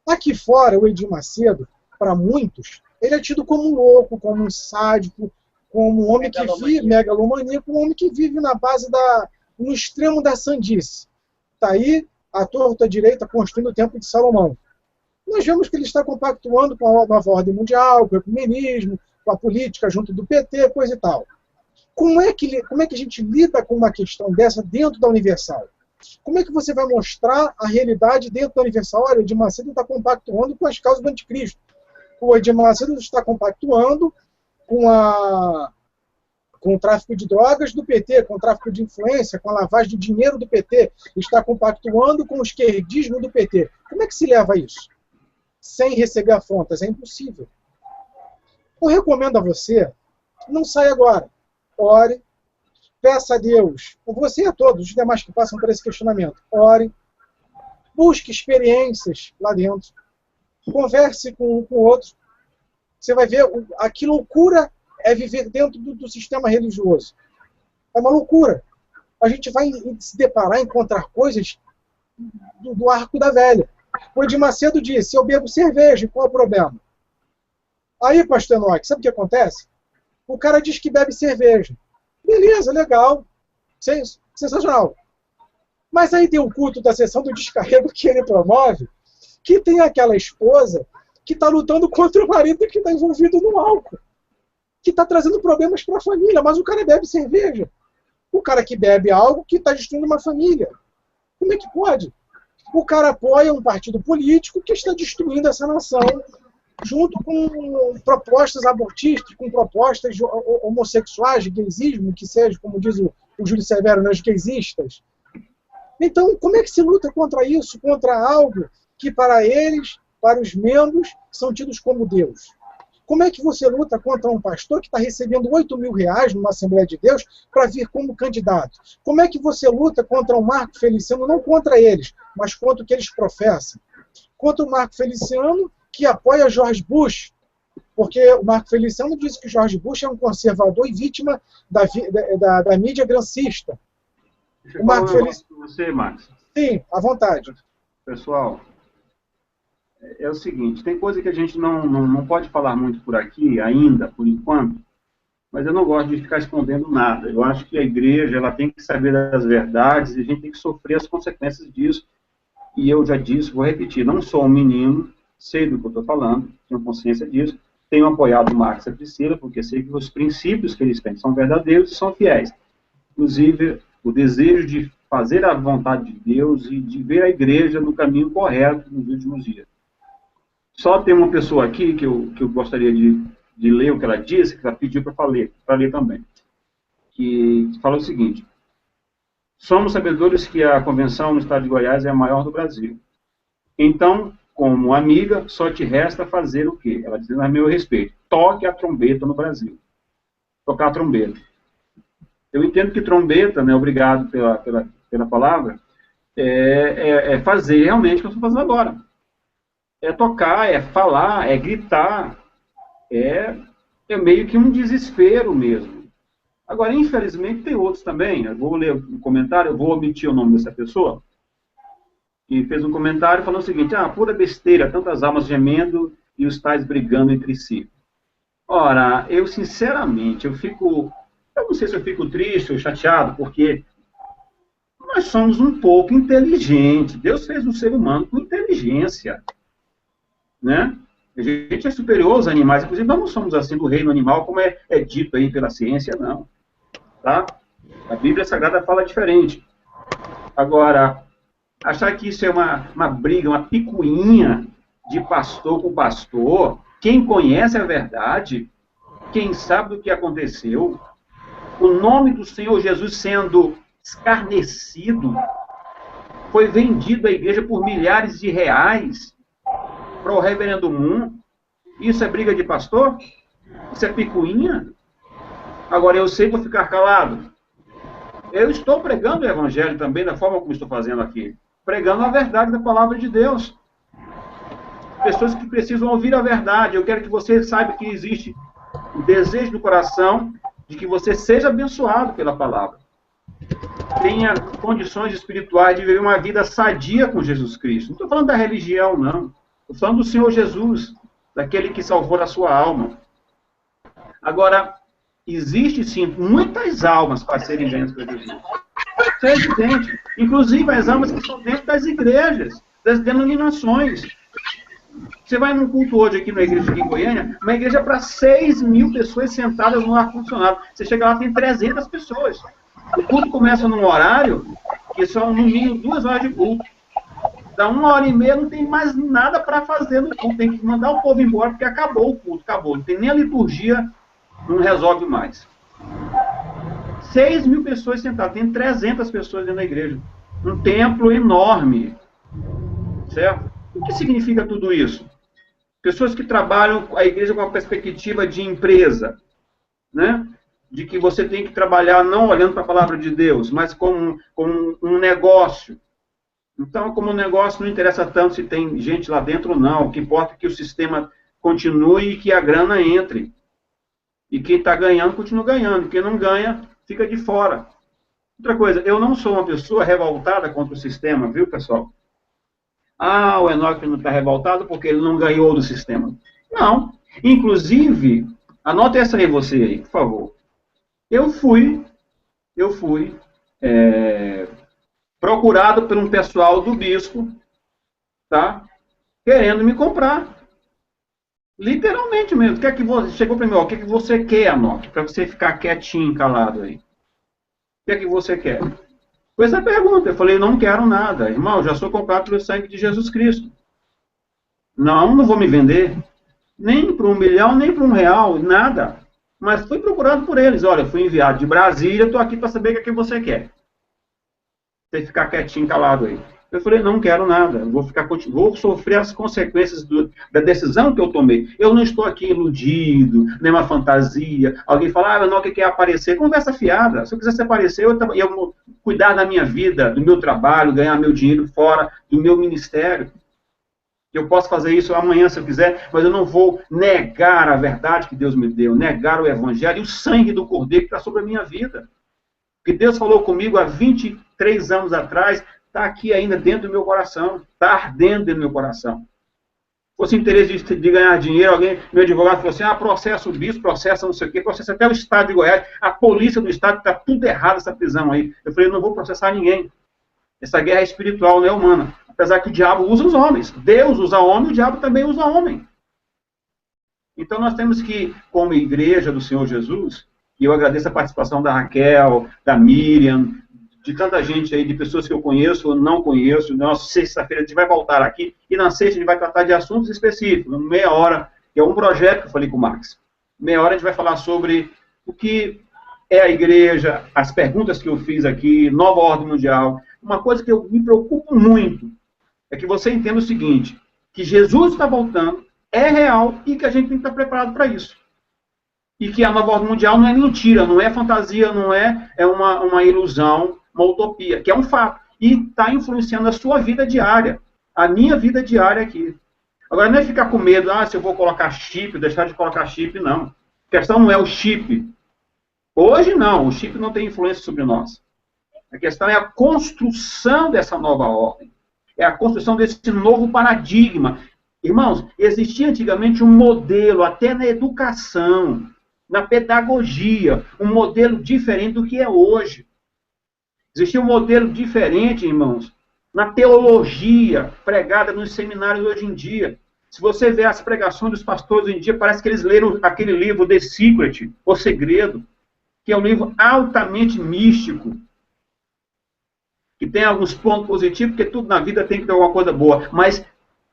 Aqui fora, o Edir Macedo, para muitos, ele é tido como um louco, como um sádico, como um homem que vive, megalomaníaco, um homem que vive na base no extremo da sandice. Está aí, à torta direita, construindo o Templo de Salomão. Nós vemos que ele está compactuando com a nova ordem mundial, com o ecumenismo, com a política junto do PT, coisa e tal. Como é que a gente lida com uma questão dessa dentro da Universal? Como é que você vai mostrar a realidade dentro da Universal? Olha, o Edir Macedo está compactuando com as causas do anticristo. O Edir Macedo está compactuando com o tráfico de drogas do PT, com o tráfico de influência, com a lavagem de dinheiro do PT, está compactuando com o esquerdismo do PT. Como é que se leva a isso? Sem receber afrontas, é impossível. Eu recomendo a você, não saia agora. Ore, peça a Deus, você e a todos os demais que passam por esse questionamento, ore, busque experiências lá dentro, converse com o outro. Você vai ver que loucura é viver dentro do sistema religioso. É uma loucura. A gente vai se deparar, encontrar coisas do arco da velha. O Edir Macedo disse, eu bebo cerveja, qual é o problema? Aí, pastor Enoque, sabe o que acontece? O cara diz que bebe cerveja. Beleza, legal. Sensacional. Mas aí tem o culto da sessão do descarrego que ele promove, que tem aquela esposa que está lutando contra o marido que está envolvido no álcool, que está trazendo problemas para a família, mas o cara bebe cerveja. O cara que bebe algo que está destruindo uma família. Como é que pode? O cara apoia um partido político que está destruindo essa nação, junto com propostas abortistas, com propostas homossexuais, de gaysismo, que seja, como diz o Júlio Severo, né, os gaysistas. Então, como é que se luta contra isso, contra algo que para eles, para os membros, são tidos como Deus? Como é que você luta contra um pastor que está recebendo R$8.000 numa Assembleia de Deus para vir como candidato? Como é que você luta contra o Marco Feliciano, não contra eles, mas contra o que eles professam? Contra o Marco Feliciano, que apoia George Bush, Porque o Marco Feliciano disse que George Bush é um conservador e vítima da mídia grancista. Deixa eu falar um negócio com você, Max. Sim, à vontade. Pessoal, é o seguinte, tem coisa que a gente não pode falar muito por aqui ainda, por enquanto, mas eu não gosto de ficar escondendo nada. Eu acho que a igreja ela tem que saber das verdades e a gente tem que sofrer as consequências disso. E eu já disse, vou repetir, não sou um menino, sei do que eu estou falando, tenho consciência disso, tenho apoiado o Max e a Priscila, porque sei que os princípios que eles têm são verdadeiros e são fiéis. Inclusive, o desejo de fazer a vontade de Deus e de ver a igreja no caminho correto nos últimos dias. Só tem uma pessoa aqui que eu gostaria de ler o que ela disse, que ela pediu para ler também. Que fala o seguinte: somos sabedores que a convenção no estado de Goiás é a maior do Brasil. Então, como amiga, só te resta fazer o quê? Ela diz a meu respeito: toque a trombeta no Brasil. Tocar a trombeta. Eu entendo que trombeta, né, obrigado pela palavra, é fazer realmente o que eu estou fazendo agora. É tocar, é falar, é gritar, é meio que um desespero mesmo. Agora, infelizmente, tem outros também. Eu vou ler um comentário, eu vou omitir o nome dessa pessoa, que fez um comentário falando o seguinte: pura besteira, tantas almas gemendo e os tais brigando entre si. Ora, eu sinceramente, eu não sei se eu fico triste ou chateado, porque nós somos um pouco inteligentes. Deus fez o ser humano com inteligência, né? A gente é superior aos animais, inclusive nós não somos assim do reino animal, como é dito aí pela ciência, não. Tá? A Bíblia Sagrada fala diferente. Agora, achar que isso é uma briga, uma picuinha de pastor com pastor, quem conhece a verdade, quem sabe do que aconteceu, o nome do Senhor Jesus sendo escarnecido, foi vendido à igreja por milhares de reais para o reverendo Moon. Isso é briga de pastor? Isso é picuinha? Agora, eu sei que vou ficar calado. Eu estou pregando o evangelho também, da forma como estou fazendo aqui. Pregando a verdade da palavra de Deus. Pessoas que precisam ouvir a verdade. Eu quero que você saiba que existe o desejo do coração de que você seja abençoado pela palavra. Tenha condições espirituais de viver uma vida sadia com Jesus Cristo. Não estou falando da religião, não. Estou falando do Senhor Jesus, daquele que salvou a sua alma. Agora, existe sim muitas almas para serem ganhas por Jesus. Isso é evidente. Inclusive as almas que estão dentro das igrejas, das denominações. Você vai num culto hoje aqui na igreja aqui em Goiânia, uma igreja para 6.000 pessoas sentadas no ar-condicionado. Você chega lá, tem 300 pessoas. O culto começa num horário que são, no mínimo, 2 horas de culto. Dá 1h30, não tem mais nada para fazer no culto. Tem que mandar o povo embora, porque acabou o culto, acabou. Não tem nem a liturgia, não resolve mais. 6.000 pessoas sentadas, tem 300 pessoas dentro da igreja. Um templo enorme. Certo? O que significa tudo isso? Pessoas que trabalham a igreja com uma perspectiva de empresa, né? De que você tem que trabalhar não olhando para a palavra de Deus, mas como um negócio. Então, como o negócio não interessa tanto se tem gente lá dentro ou não, o que importa é que o sistema continue e que a grana entre. E quem está ganhando, continua ganhando. Quem não ganha, fica de fora. Outra coisa, eu não sou uma pessoa revoltada contra o sistema, viu, pessoal? O Enoque não está revoltado porque ele não ganhou do sistema. Não. Inclusive, anote essa aí você aí, por favor. Eu fui procurado por um pessoal do bispo, tá? Querendo me comprar. Literalmente mesmo. Chegou para mim, o que você quer, Enoque? Para você ficar quietinho, calado aí. O que você quer? Foi essa pergunta. Eu falei, não quero nada. Irmão, já sou comprado pelo sangue de Jesus Cristo. Não vou me vender. Nem por 1 milhão, nem por R$1, nada. Mas fui procurado por eles. Olha, fui enviado de Brasília, estou aqui para saber o que você quer. Você ficar quietinho, calado aí. Eu falei, não quero nada. Vou sofrer as consequências da decisão que eu tomei. Eu não estou aqui iludido, nem uma fantasia. Alguém fala, não, o que quer aparecer? Conversa fiada. Se eu quisesse aparecer, eu vou cuidar da minha vida, do meu trabalho, ganhar meu dinheiro fora do meu ministério. Eu posso fazer isso amanhã se eu quiser, mas eu não vou negar a verdade que Deus me deu, negar o Evangelho e o sangue do Cordeiro que está sobre a minha vida. O que Deus falou comigo há 23 anos atrás, está aqui ainda dentro do meu coração, está ardendo dentro do meu coração. Se fosse interesse de ganhar dinheiro, meu advogado falou assim, processa o bispo, processa não sei o quê, processa até o Estado de Goiás, a polícia do Estado, está tudo errado essa prisão aí. Eu falei, eu não vou processar ninguém. Essa guerra é espiritual, não é humana. Apesar que o diabo usa os homens. Deus usa homem, o diabo também usa homem. Então nós temos que, como igreja do Senhor Jesus, e eu agradeço a participação da Raquel, da Miriam, de tanta gente aí, de pessoas que eu conheço ou não conheço. Nossa, sexta-feira a gente vai voltar aqui, e na sexta a gente vai tratar de assuntos específicos, meia hora, que é um projeto que eu falei com o Max. Meia hora a gente vai falar sobre o que é a igreja, as perguntas que eu fiz aqui, nova ordem mundial. Uma coisa que eu me preocupo muito é que você entenda o seguinte, que Jesus está voltando, é real e que a gente tem que estar preparado para isso. E que a nova ordem mundial não é mentira, não é fantasia, não é uma ilusão, uma utopia, que é um fato. E está influenciando a sua vida diária, a minha vida diária aqui. Agora, não é ficar com medo, se eu vou colocar chip, deixar de colocar chip, não. A questão não é o chip. Hoje, não, o chip não tem influência sobre nós. A questão é a construção dessa nova ordem. É a construção desse novo paradigma. Irmãos, existia antigamente um modelo, até na educação, na pedagogia, um modelo diferente do que é hoje. Existia um modelo diferente, irmãos, na teologia pregada nos seminários hoje em dia. Se você vê as pregações dos pastores hoje em dia, parece que eles leram aquele livro The Secret, O Segredo, que é um livro altamente místico, que tem alguns pontos positivos, porque tudo na vida tem que ter alguma coisa boa, mas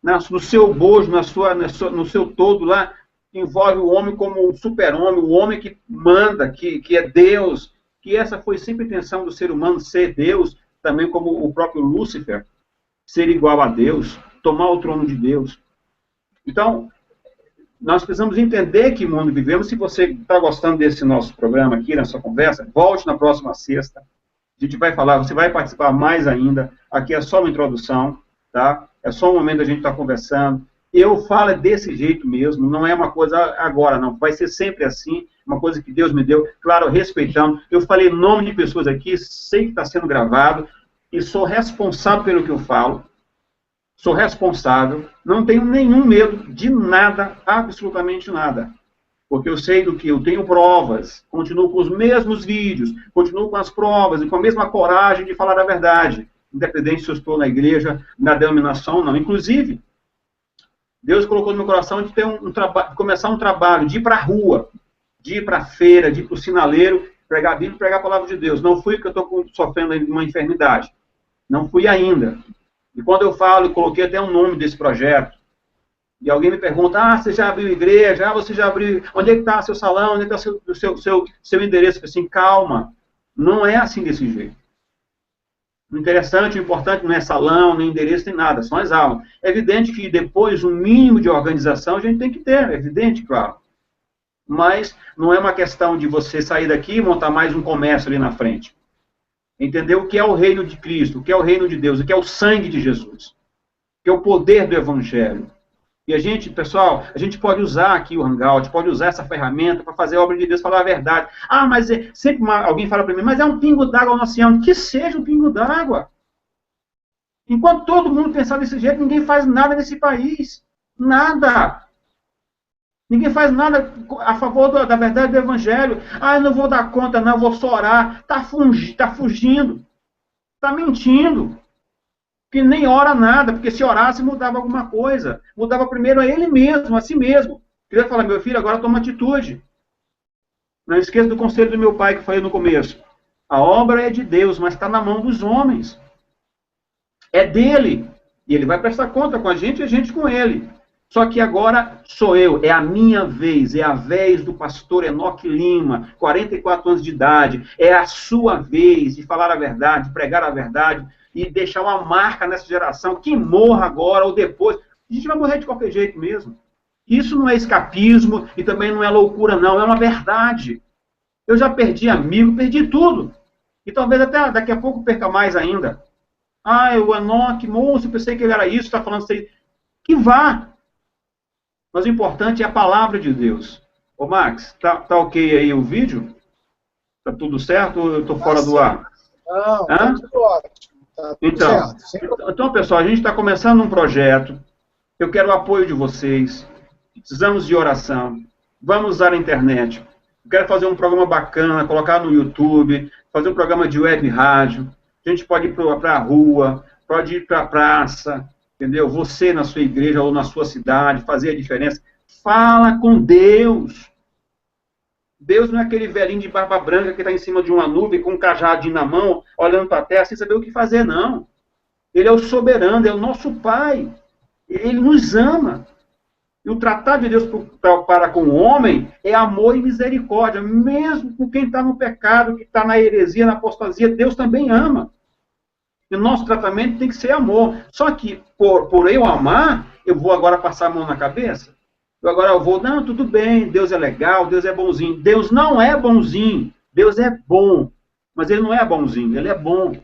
no seu bojo, no seu todo lá, envolve o homem como um super-homem, o homem que manda, que é Deus, que essa foi sempre a intenção do ser humano, ser Deus, também como o próprio Lúcifer, ser igual a Deus, tomar o trono de Deus. Então, nós precisamos entender que mundo vivemos. Se você está gostando desse nosso programa aqui, nessa conversa, volte na próxima sexta. A gente vai falar, você vai participar mais ainda. Aqui é só uma introdução, tá? É só um momento da gente estar conversando. Eu falo desse jeito mesmo, não é uma coisa agora, não. Vai ser sempre assim, uma coisa que Deus me deu, claro, respeitando. Eu falei em nome de pessoas aqui, sei que está sendo gravado, e sou responsável pelo que eu falo. Sou responsável, não tenho nenhum medo de nada, absolutamente nada. Porque eu sei do que eu tenho provas, continuo com os mesmos vídeos, continuo com as provas e com a mesma coragem de falar a verdade, independente se eu estou na igreja, na denominação, não. Inclusive, Deus colocou no meu coração de ter começar um trabalho, de ir para a rua, de ir para a feira, de ir para o sinaleiro, pregar a Bíblia e pregar a palavra de Deus. Não fui porque eu estou sofrendo uma enfermidade. Não fui ainda. E quando eu falo, coloquei até um nome desse projeto, e alguém me pergunta, você já abriu igreja? Você já abriu... Onde é que está seu salão? Onde é que está seu endereço? Eu falei assim, calma, não é assim desse jeito. O interessante, o importante não é salão, nem endereço, nem nada, são as almas. É evidente que depois um mínimo de organização a gente tem que ter, é evidente, claro. Mas não é uma questão de você sair daqui e montar mais um comércio ali na frente. Entender o que é o reino de Cristo, o que é o reino de Deus, o que é o sangue de Jesus, o que é o poder do Evangelho. E a gente, pessoal, a gente pode usar aqui o Hangout, pode usar essa ferramenta para fazer a obra de Deus, falar a verdade. Mas sempre alguém fala para mim, mas é um pingo d'água no oceano. Que seja um pingo d'água. Enquanto todo mundo pensar desse jeito, ninguém faz nada nesse país. Nada. Ninguém faz nada a favor da verdade do Evangelho. Eu não vou dar conta, não, eu vou só orar. Está fugindo. Está mentindo. Que nem ora nada, porque se orasse mudava alguma coisa. Mudava primeiro a ele mesmo, a si mesmo. Queria falar, meu filho, agora toma atitude. Não esqueça do conselho do meu pai que eu falei no começo. A obra é de Deus, mas está na mão dos homens. É dele. E ele vai prestar conta com a gente e a gente com ele. Só que agora sou eu, é a minha vez, é a vez do pastor Enoque Lima, 44 anos de idade, é a sua vez de falar a verdade, de pregar a verdade e deixar uma marca nessa geração, que morra agora ou depois. A gente vai morrer de qualquer jeito mesmo. Isso não é escapismo e também não é loucura, não, é uma verdade. Eu já perdi amigo, perdi tudo. E talvez até daqui a pouco perca mais ainda. O Enoque, moço, pensei que ele era isso, está falando isso aí. que vá. Mas o importante é a palavra de Deus. Ô Max, tá ok aí o vídeo? Tá tudo certo ou eu tô fora do ar? Não, tá tudo ótimo. Tá tudo certo. Então, pessoal, a gente está começando um projeto. Eu quero o apoio de vocês. Precisamos de oração. Vamos usar a internet. Eu quero fazer um programa bacana, colocar no YouTube, fazer um programa de web rádio. A gente pode ir para a rua, pode ir para a praça, entendeu? Você na sua igreja ou na sua cidade, fazer a diferença. Fala com Deus. Deus não é aquele velhinho de barba branca que está em cima de uma nuvem com um cajadinho na mão, olhando para a terra sem saber o que fazer, não. Ele é o soberano, é o nosso Pai. Ele nos ama. E o tratado de Deus para com o homem é amor e misericórdia. Mesmo com quem está no pecado, que está na heresia, na apostasia, Deus também ama. E o nosso tratamento tem que ser amor. Só que, por eu amar, eu vou agora passar a mão na cabeça? Eu vou, não, tudo bem, Deus é legal, Deus é bonzinho. Deus não é bonzinho. Deus é bom. Mas Ele não é bonzinho, Ele é bom.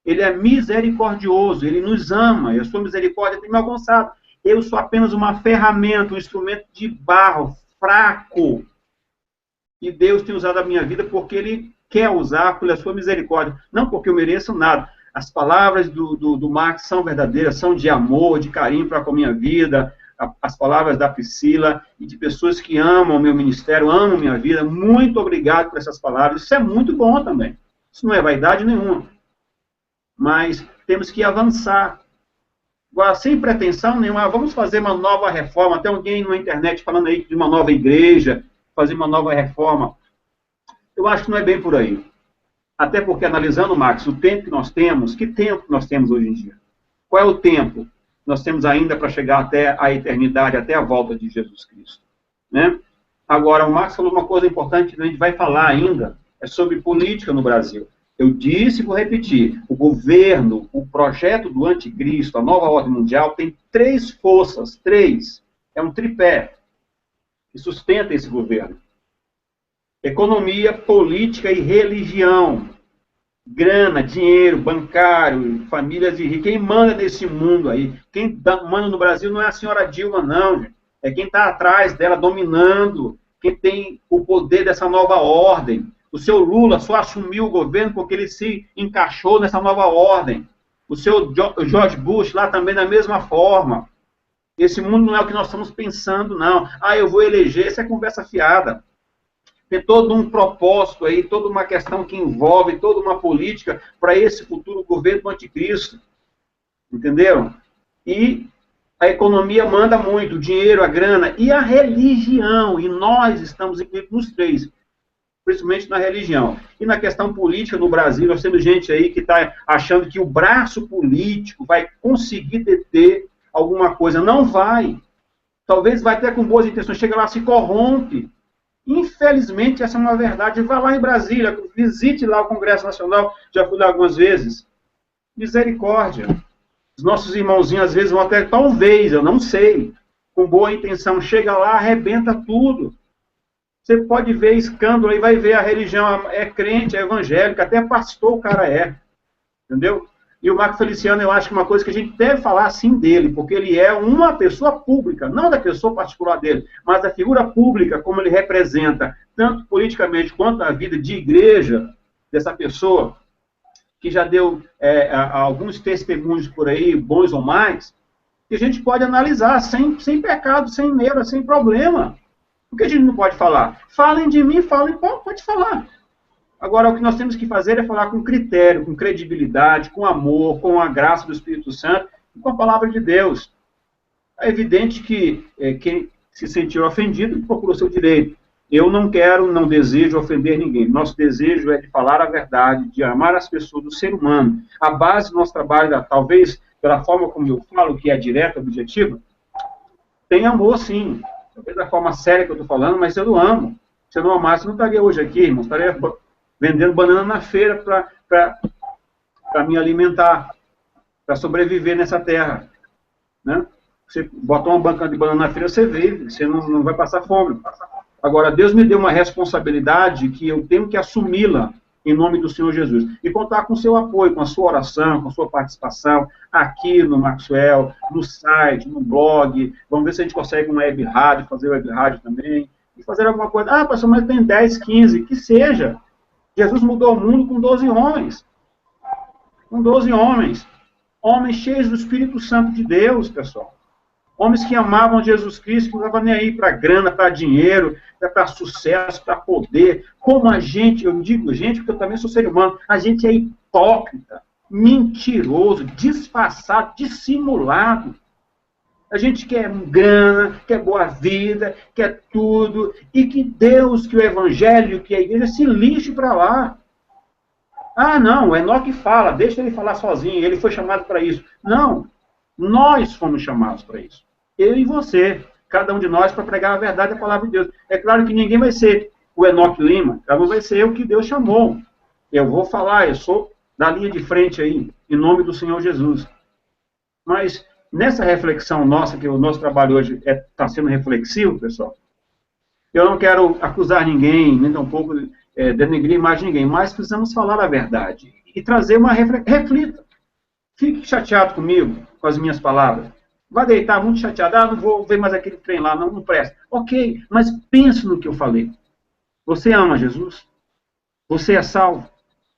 Ele é misericordioso, Ele nos ama. A sua misericórdia tem me alcançado. Eu sou apenas uma ferramenta, um instrumento de barro, fraco. E Deus tem usado a minha vida porque Ele quer usar pela sua misericórdia. Não porque eu mereço nada. As palavras do Max são verdadeiras, são de amor, de carinho para com a minha vida. As palavras da Priscila e de pessoas que amam o meu ministério, amam a minha vida. Muito obrigado por essas palavras. Isso é muito bom também. Isso não é vaidade nenhuma. Mas temos que avançar. Agora, sem pretensão nenhuma, vamos fazer uma nova reforma. Tem alguém na internet falando aí de uma nova igreja, fazer uma nova reforma. Eu acho que não é bem por aí. Até porque, analisando, Max, o tempo que nós temos, que tempo nós temos hoje em dia? Qual é o tempo que nós temos ainda para chegar até a eternidade, até a volta de Jesus Cristo? Né? Agora, o Max falou uma coisa importante que a gente vai falar ainda, é sobre política no Brasil. Eu disse e vou repetir, o governo, o projeto do anticristo, a nova ordem mundial, tem 3 forças, 3. É um tripé que sustenta esse governo. Economia, política e religião. Grana, dinheiro, bancário, famílias de ricos. Quem manda nesse mundo aí, quem manda no Brasil não é a senhora Dilma, não, gente. É quem está atrás dela, dominando, quem tem o poder dessa nova ordem. O seu Lula só assumiu o governo porque ele se encaixou nessa nova ordem. O seu George Bush lá também da mesma forma. Esse mundo não é o que nós estamos pensando, não. Ah, eu vou eleger, isso é conversa fiada. Tem todo um propósito aí, toda uma questão que envolve, toda uma política para esse futuro governo do anticristo. Entenderam? E a economia manda muito, o dinheiro, a grana e a religião. E nós estamos incluídos nos 3. Principalmente na religião. E na questão política no Brasil, nós temos gente aí que está achando que o braço político vai conseguir deter alguma coisa. Não vai. Talvez vai até com boas intenções, chega lá, se corrompe. Infelizmente, essa é uma verdade. Vá lá em Brasília, visite lá o Congresso Nacional, já fui lá algumas vezes. Misericórdia. Os nossos irmãozinhos, às vezes, vão até, talvez, eu não sei, com boa intenção, chega lá, arrebenta tudo. Você pode ver escândalo aí, vai ver a religião, é crente, é evangélica, até pastor o cara é. Entendeu? E o Marco Feliciano, eu acho que uma coisa que a gente deve falar sim dele, porque ele é uma pessoa pública, não da pessoa particular dele, mas da figura pública, como ele representa, tanto politicamente quanto na vida de igreja dessa pessoa, que já deu alguns testemunhos por aí, bons ou mais, que a gente pode analisar sem pecado, sem medo, sem problema. O que a gente não pode falar? Falem de mim, falem, pode falar. Agora, o que nós temos que fazer é falar com critério, com credibilidade, com amor, com a graça do Espírito Santo e com a palavra de Deus. É evidente que quem se sentiu ofendido procurou seu direito. Eu não quero, não desejo ofender ninguém. Nosso desejo é de falar a verdade, de amar as pessoas, do ser humano. A base do nosso trabalho, talvez, pela forma como eu falo, que é direta, objetiva, tem amor, sim. Talvez da forma séria que eu estou falando, mas eu não amo. Se eu não amasse, eu não estaria hoje aqui, irmão. Estaria vendendo banana na feira para me alimentar, para sobreviver nessa terra. Né? Você bota uma banca de banana na feira, você vive, você não vai passar fome. Agora, Deus me deu uma responsabilidade que eu tenho que assumi-la. em nome do Senhor Jesus. E contar com o seu apoio, com a sua oração, com a sua participação aqui no Maxwell, no site, no blog. Vamos ver se a gente consegue uma web rádio, fazer web rádio também. E fazer alguma coisa. Ah, pastor, mas tem 10, 15, que seja. Jesus mudou o mundo com 12 homens. Com 12 homens. Homens cheios do Espírito Santo de Deus, pessoal. Homens que amavam Jesus Cristo, que não estavam nem aí para grana, para dinheiro, para sucesso, para poder. Como a gente, eu digo gente, porque eu também sou ser humano, a gente é hipócrita, mentiroso, disfarçado, dissimulado. A gente quer grana, quer boa vida, quer tudo, e que Deus, que o Evangelho, que a igreja se lixe para lá. Ah, não, o Enoque fala, deixa ele falar sozinho, ele foi chamado para isso. Não, nós fomos chamados para isso. Eu e você, cada um de nós, para pregar a verdade da palavra de Deus. É claro que ninguém vai ser o Enoque Lima, cada um vai ser o que Deus chamou. Eu vou falar, eu sou da linha de frente aí, em nome do Senhor Jesus. Mas nessa reflexão nossa, que o nosso trabalho hoje está sendo reflexivo, pessoal, eu não quero acusar ninguém, nem tampouco denegrir mais ninguém, mas precisamos falar a verdade e trazer uma reflita. Fique chateado comigo, com as minhas palavras. Vai deitar muito chateado, não vou ver mais aquele trem lá, não presta. Ok, mas pense no que eu falei. Você ama Jesus? Você é salvo?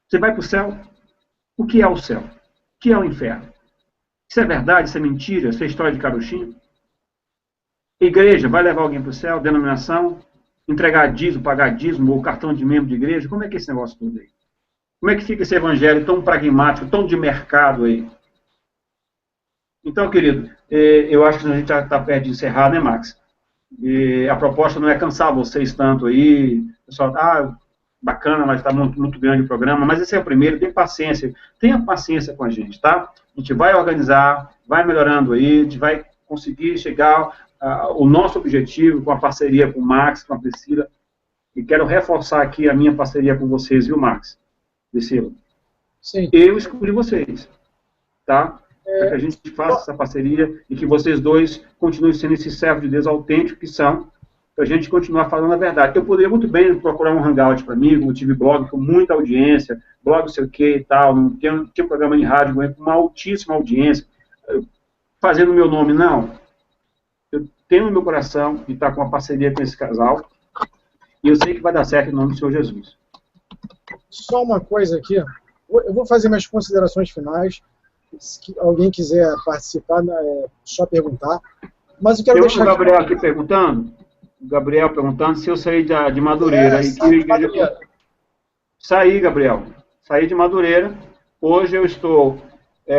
Você vai para o céu? O que é o céu? O que é o inferno? Isso é verdade, isso é mentira, isso é história de carochinho? Igreja, vai levar alguém para o céu? Denominação? Entregar dízimo, pagar dízimo, ou cartão de membro de igreja? Como é que é esse negócio todo aí? Como é que fica esse evangelho tão pragmático, tão de mercado aí? Então, querido, eu acho que a gente está perto de encerrar, né, Max? E a proposta não é cansar vocês tanto aí, pessoal, bacana, mas está muito, muito grande o programa, mas esse é o primeiro, tenha paciência com a gente, tá? A gente vai organizar, vai melhorando aí, a gente vai conseguir chegar ao nosso objetivo com a parceria com o Max, com a Priscila, e quero reforçar aqui a minha parceria com vocês, viu, Max? Priscila? Sim. Eu escolhi vocês, tá? Para que a gente faça essa parceria e que vocês dois continuem sendo esses servos de Deus autênticos que são, para a gente continuar falando a verdade. Eu poderia muito bem procurar um hangout para mim, eu tive blog com muita audiência, blog não sei o que e tal, tinha um programa em rádio com uma altíssima audiência, fazendo o meu nome, não. Eu tenho no meu coração de estar com uma parceria com esse casal, e eu sei que vai dar certo em nome do Senhor Jesus. Só uma coisa aqui, eu vou fazer minhas considerações finais, se alguém quiser participar, é só perguntar, mas eu quero deixar... Tem o Gabriel aqui perguntando, se eu saí de Madureira. Saí, Gabriel. Saí de Madureira. Hoje eu estou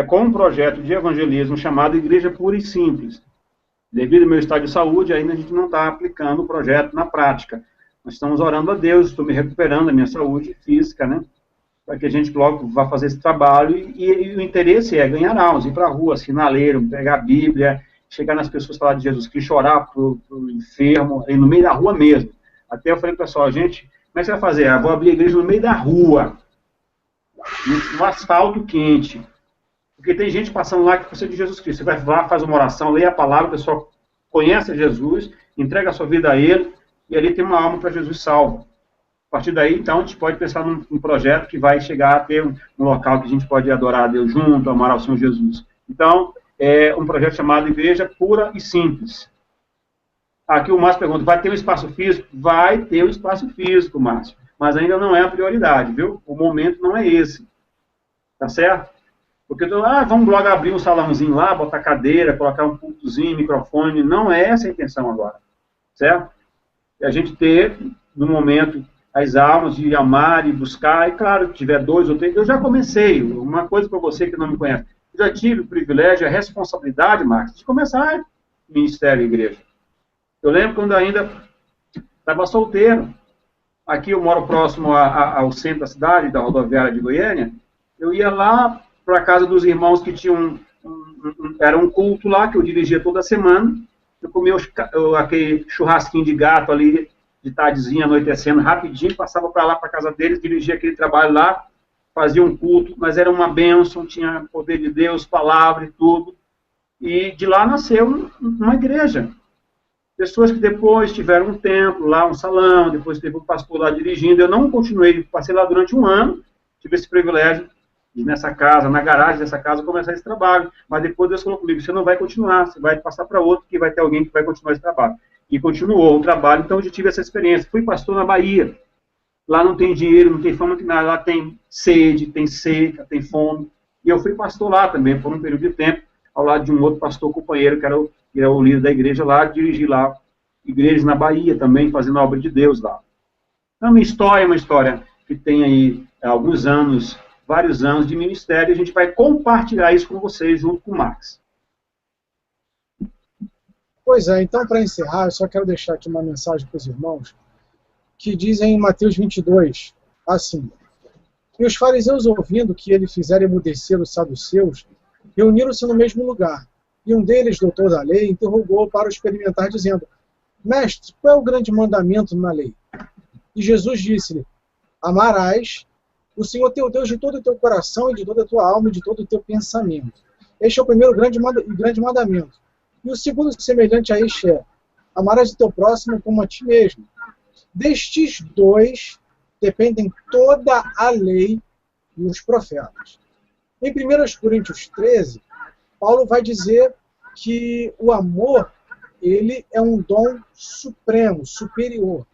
com um projeto de evangelismo chamado Igreja Pura e Simples. Devido ao meu estado de saúde, ainda a gente não está aplicando o projeto na prática. Nós estamos orando a Deus, estou me recuperando da minha saúde física, né? Para que a gente logo vá fazer esse trabalho. E o interesse é ganhar almas, ir para a rua, sinaleiro, pegar a Bíblia, chegar nas pessoas, falar de Jesus Cristo, chorar pro enfermo, aí no meio da rua mesmo. Até eu falei, pessoal, gente, como é que você vai fazer? Eu vou abrir a igreja no meio da rua, no asfalto quente. Porque tem gente passando lá que precisa de Jesus Cristo. Você vai lá, faz uma oração, lê a palavra, o pessoal conhece Jesus, entrega a sua vida a Ele, e ali tem uma alma para Jesus salvo. A partir daí, então, a gente pode pensar num projeto que vai chegar a ter um local que a gente pode adorar a Deus junto, amar ao Senhor Jesus. Então, é um projeto chamado Igreja Pura e Simples. Aqui o Márcio pergunta, vai ter um espaço físico? Vai ter um espaço físico, Márcio. Mas ainda não é a prioridade, viu? O momento não é esse. Tá certo? Porque, vamos logo abrir um salãozinho lá, botar cadeira, colocar um pultozinho, microfone. Não é essa a intenção agora. Certo? E a gente ter, no momento, as almas de amar e buscar. E claro, que tiver 2 ou 3, eu já comecei. Uma coisa para você que não me conhece. Eu já tive o privilégio, a responsabilidade, Marcos, de começar ministério e igreja. Eu lembro quando ainda estava solteiro. Aqui eu moro próximo ao centro da cidade, da rodoviária de Goiânia. Eu ia lá para a casa dos irmãos que tinham era um culto lá, que eu dirigia toda semana. Eu comia aquele churrasquinho de gato ali, de tardezinha, anoitecendo, rapidinho, passava para lá, para a casa deles, dirigia aquele trabalho lá, fazia um culto, mas era uma bênção, tinha poder de Deus, palavra e tudo. E de lá nasceu uma igreja. Pessoas que depois tiveram um templo lá, um salão, depois teve um pastor lá dirigindo. Eu não continuei, passei lá durante um ano, tive esse privilégio de nessa casa, na garagem dessa casa, começar esse trabalho. Mas depois Deus falou comigo, você não vai continuar, você vai passar para outro, que vai ter alguém que vai continuar esse trabalho. E continuou o trabalho, então eu já tive essa experiência. Fui pastor na Bahia. Lá não tem dinheiro, não tem fome, não tem nada. Lá tem sede, tem seca, tem fome. E eu fui pastor lá também, por um período de tempo, ao lado de um outro pastor companheiro, que era o líder da igreja lá, dirigi lá igrejas na Bahia também, fazendo a obra de Deus lá. Então, minha história é uma história que tem aí alguns anos, vários anos de ministério, e a gente vai compartilhar isso com vocês, junto com o Max. Pois é, então, para encerrar, eu só quero deixar aqui uma mensagem para os irmãos, que dizem em Mateus 22, assim: E os fariseus, ouvindo que ele fizera emudecer os saduceus, reuniram-se no mesmo lugar. E um deles, doutor da lei, interrogou para o experimentar, dizendo: Mestre, qual é o grande mandamento na lei? E Jesus disse-lhe: Amarás o Senhor teu Deus de todo o teu coração e de toda a tua alma e de todo o teu pensamento. Este é o primeiro grande mandamento. E o segundo, semelhante a este, é: amarás o teu próximo como a ti mesmo. Destes dois dependem toda a lei e os profetas. Em 1 Coríntios 13, Paulo vai dizer que o amor, ele é um dom supremo, superior.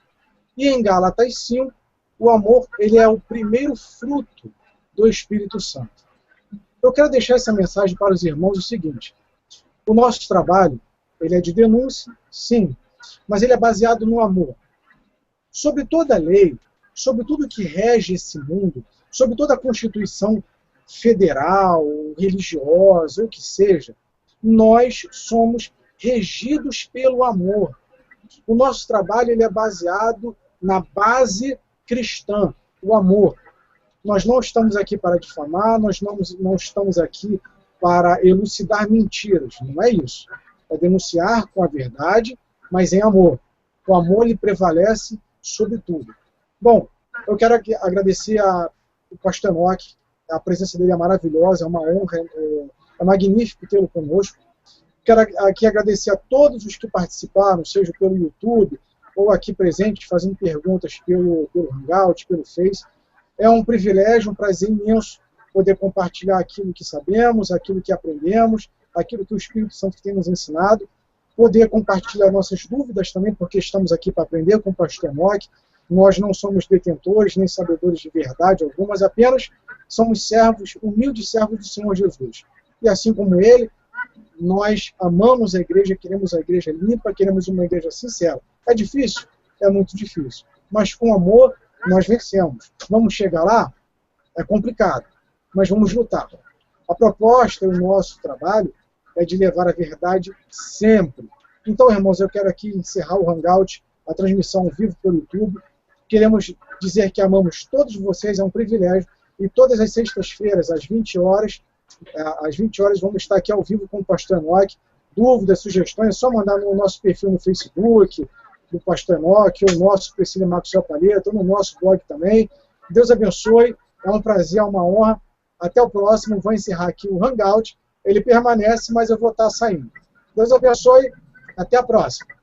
E em Gálatas 5, o amor, ele é o primeiro fruto do Espírito Santo. Eu quero deixar essa mensagem para os irmãos o seguinte: o nosso trabalho, ele é de denúncia, sim, mas ele é baseado no amor. Sobre toda a lei, sobre tudo que rege esse mundo, sobre toda a Constituição federal, religiosa, ou que seja, nós somos regidos pelo amor. O nosso trabalho, ele é baseado na base cristã, o amor. Nós não estamos aqui para difamar, nós não estamos aqui para elucidar mentiras, não é isso. É denunciar com a verdade, mas em amor. O amor, ele prevalece sobre tudo. Bom, eu quero aqui agradecer ao pastor Enoque, a presença dele é maravilhosa, é uma honra, é magnífico tê-lo conosco. Quero aqui agradecer a todos os que participaram, seja pelo YouTube, ou aqui presentes, fazendo perguntas pelo Hangout, pelo Face. É um privilégio, um prazer imenso poder compartilhar aquilo que sabemos, aquilo que aprendemos, aquilo que o Espírito Santo tem nos ensinado, poder compartilhar nossas dúvidas também, porque estamos aqui para aprender com o pastor Enoque. Nós não somos detentores, nem sabedores de verdade alguma, mas apenas somos servos, humildes servos do Senhor Jesus. E assim como ele, nós amamos a igreja, queremos a igreja limpa, queremos uma igreja sincera. É difícil? É muito difícil. Mas com amor, nós vencemos. Vamos chegar lá? É complicado, mas vamos lutar. A proposta, o nosso trabalho, é de levar a verdade sempre. Então, irmãos, eu quero aqui encerrar o Hangout, a transmissão ao vivo pelo YouTube. Queremos dizer que amamos todos vocês, é um privilégio. E todas as sextas-feiras, às 20 horas, vamos estar aqui ao vivo com o pastor Enoque. Dúvidas, sugestões, é só mandar no nosso perfil no Facebook, do pastor Enoque, ou no nosso Priscila Maxwell Palheta, ou no nosso blog também. Deus abençoe, é um prazer, é uma honra. Até o próximo, vou encerrar aqui o Hangout. Ele permanece, mas eu vou estar saindo. Deus abençoe, até a próxima.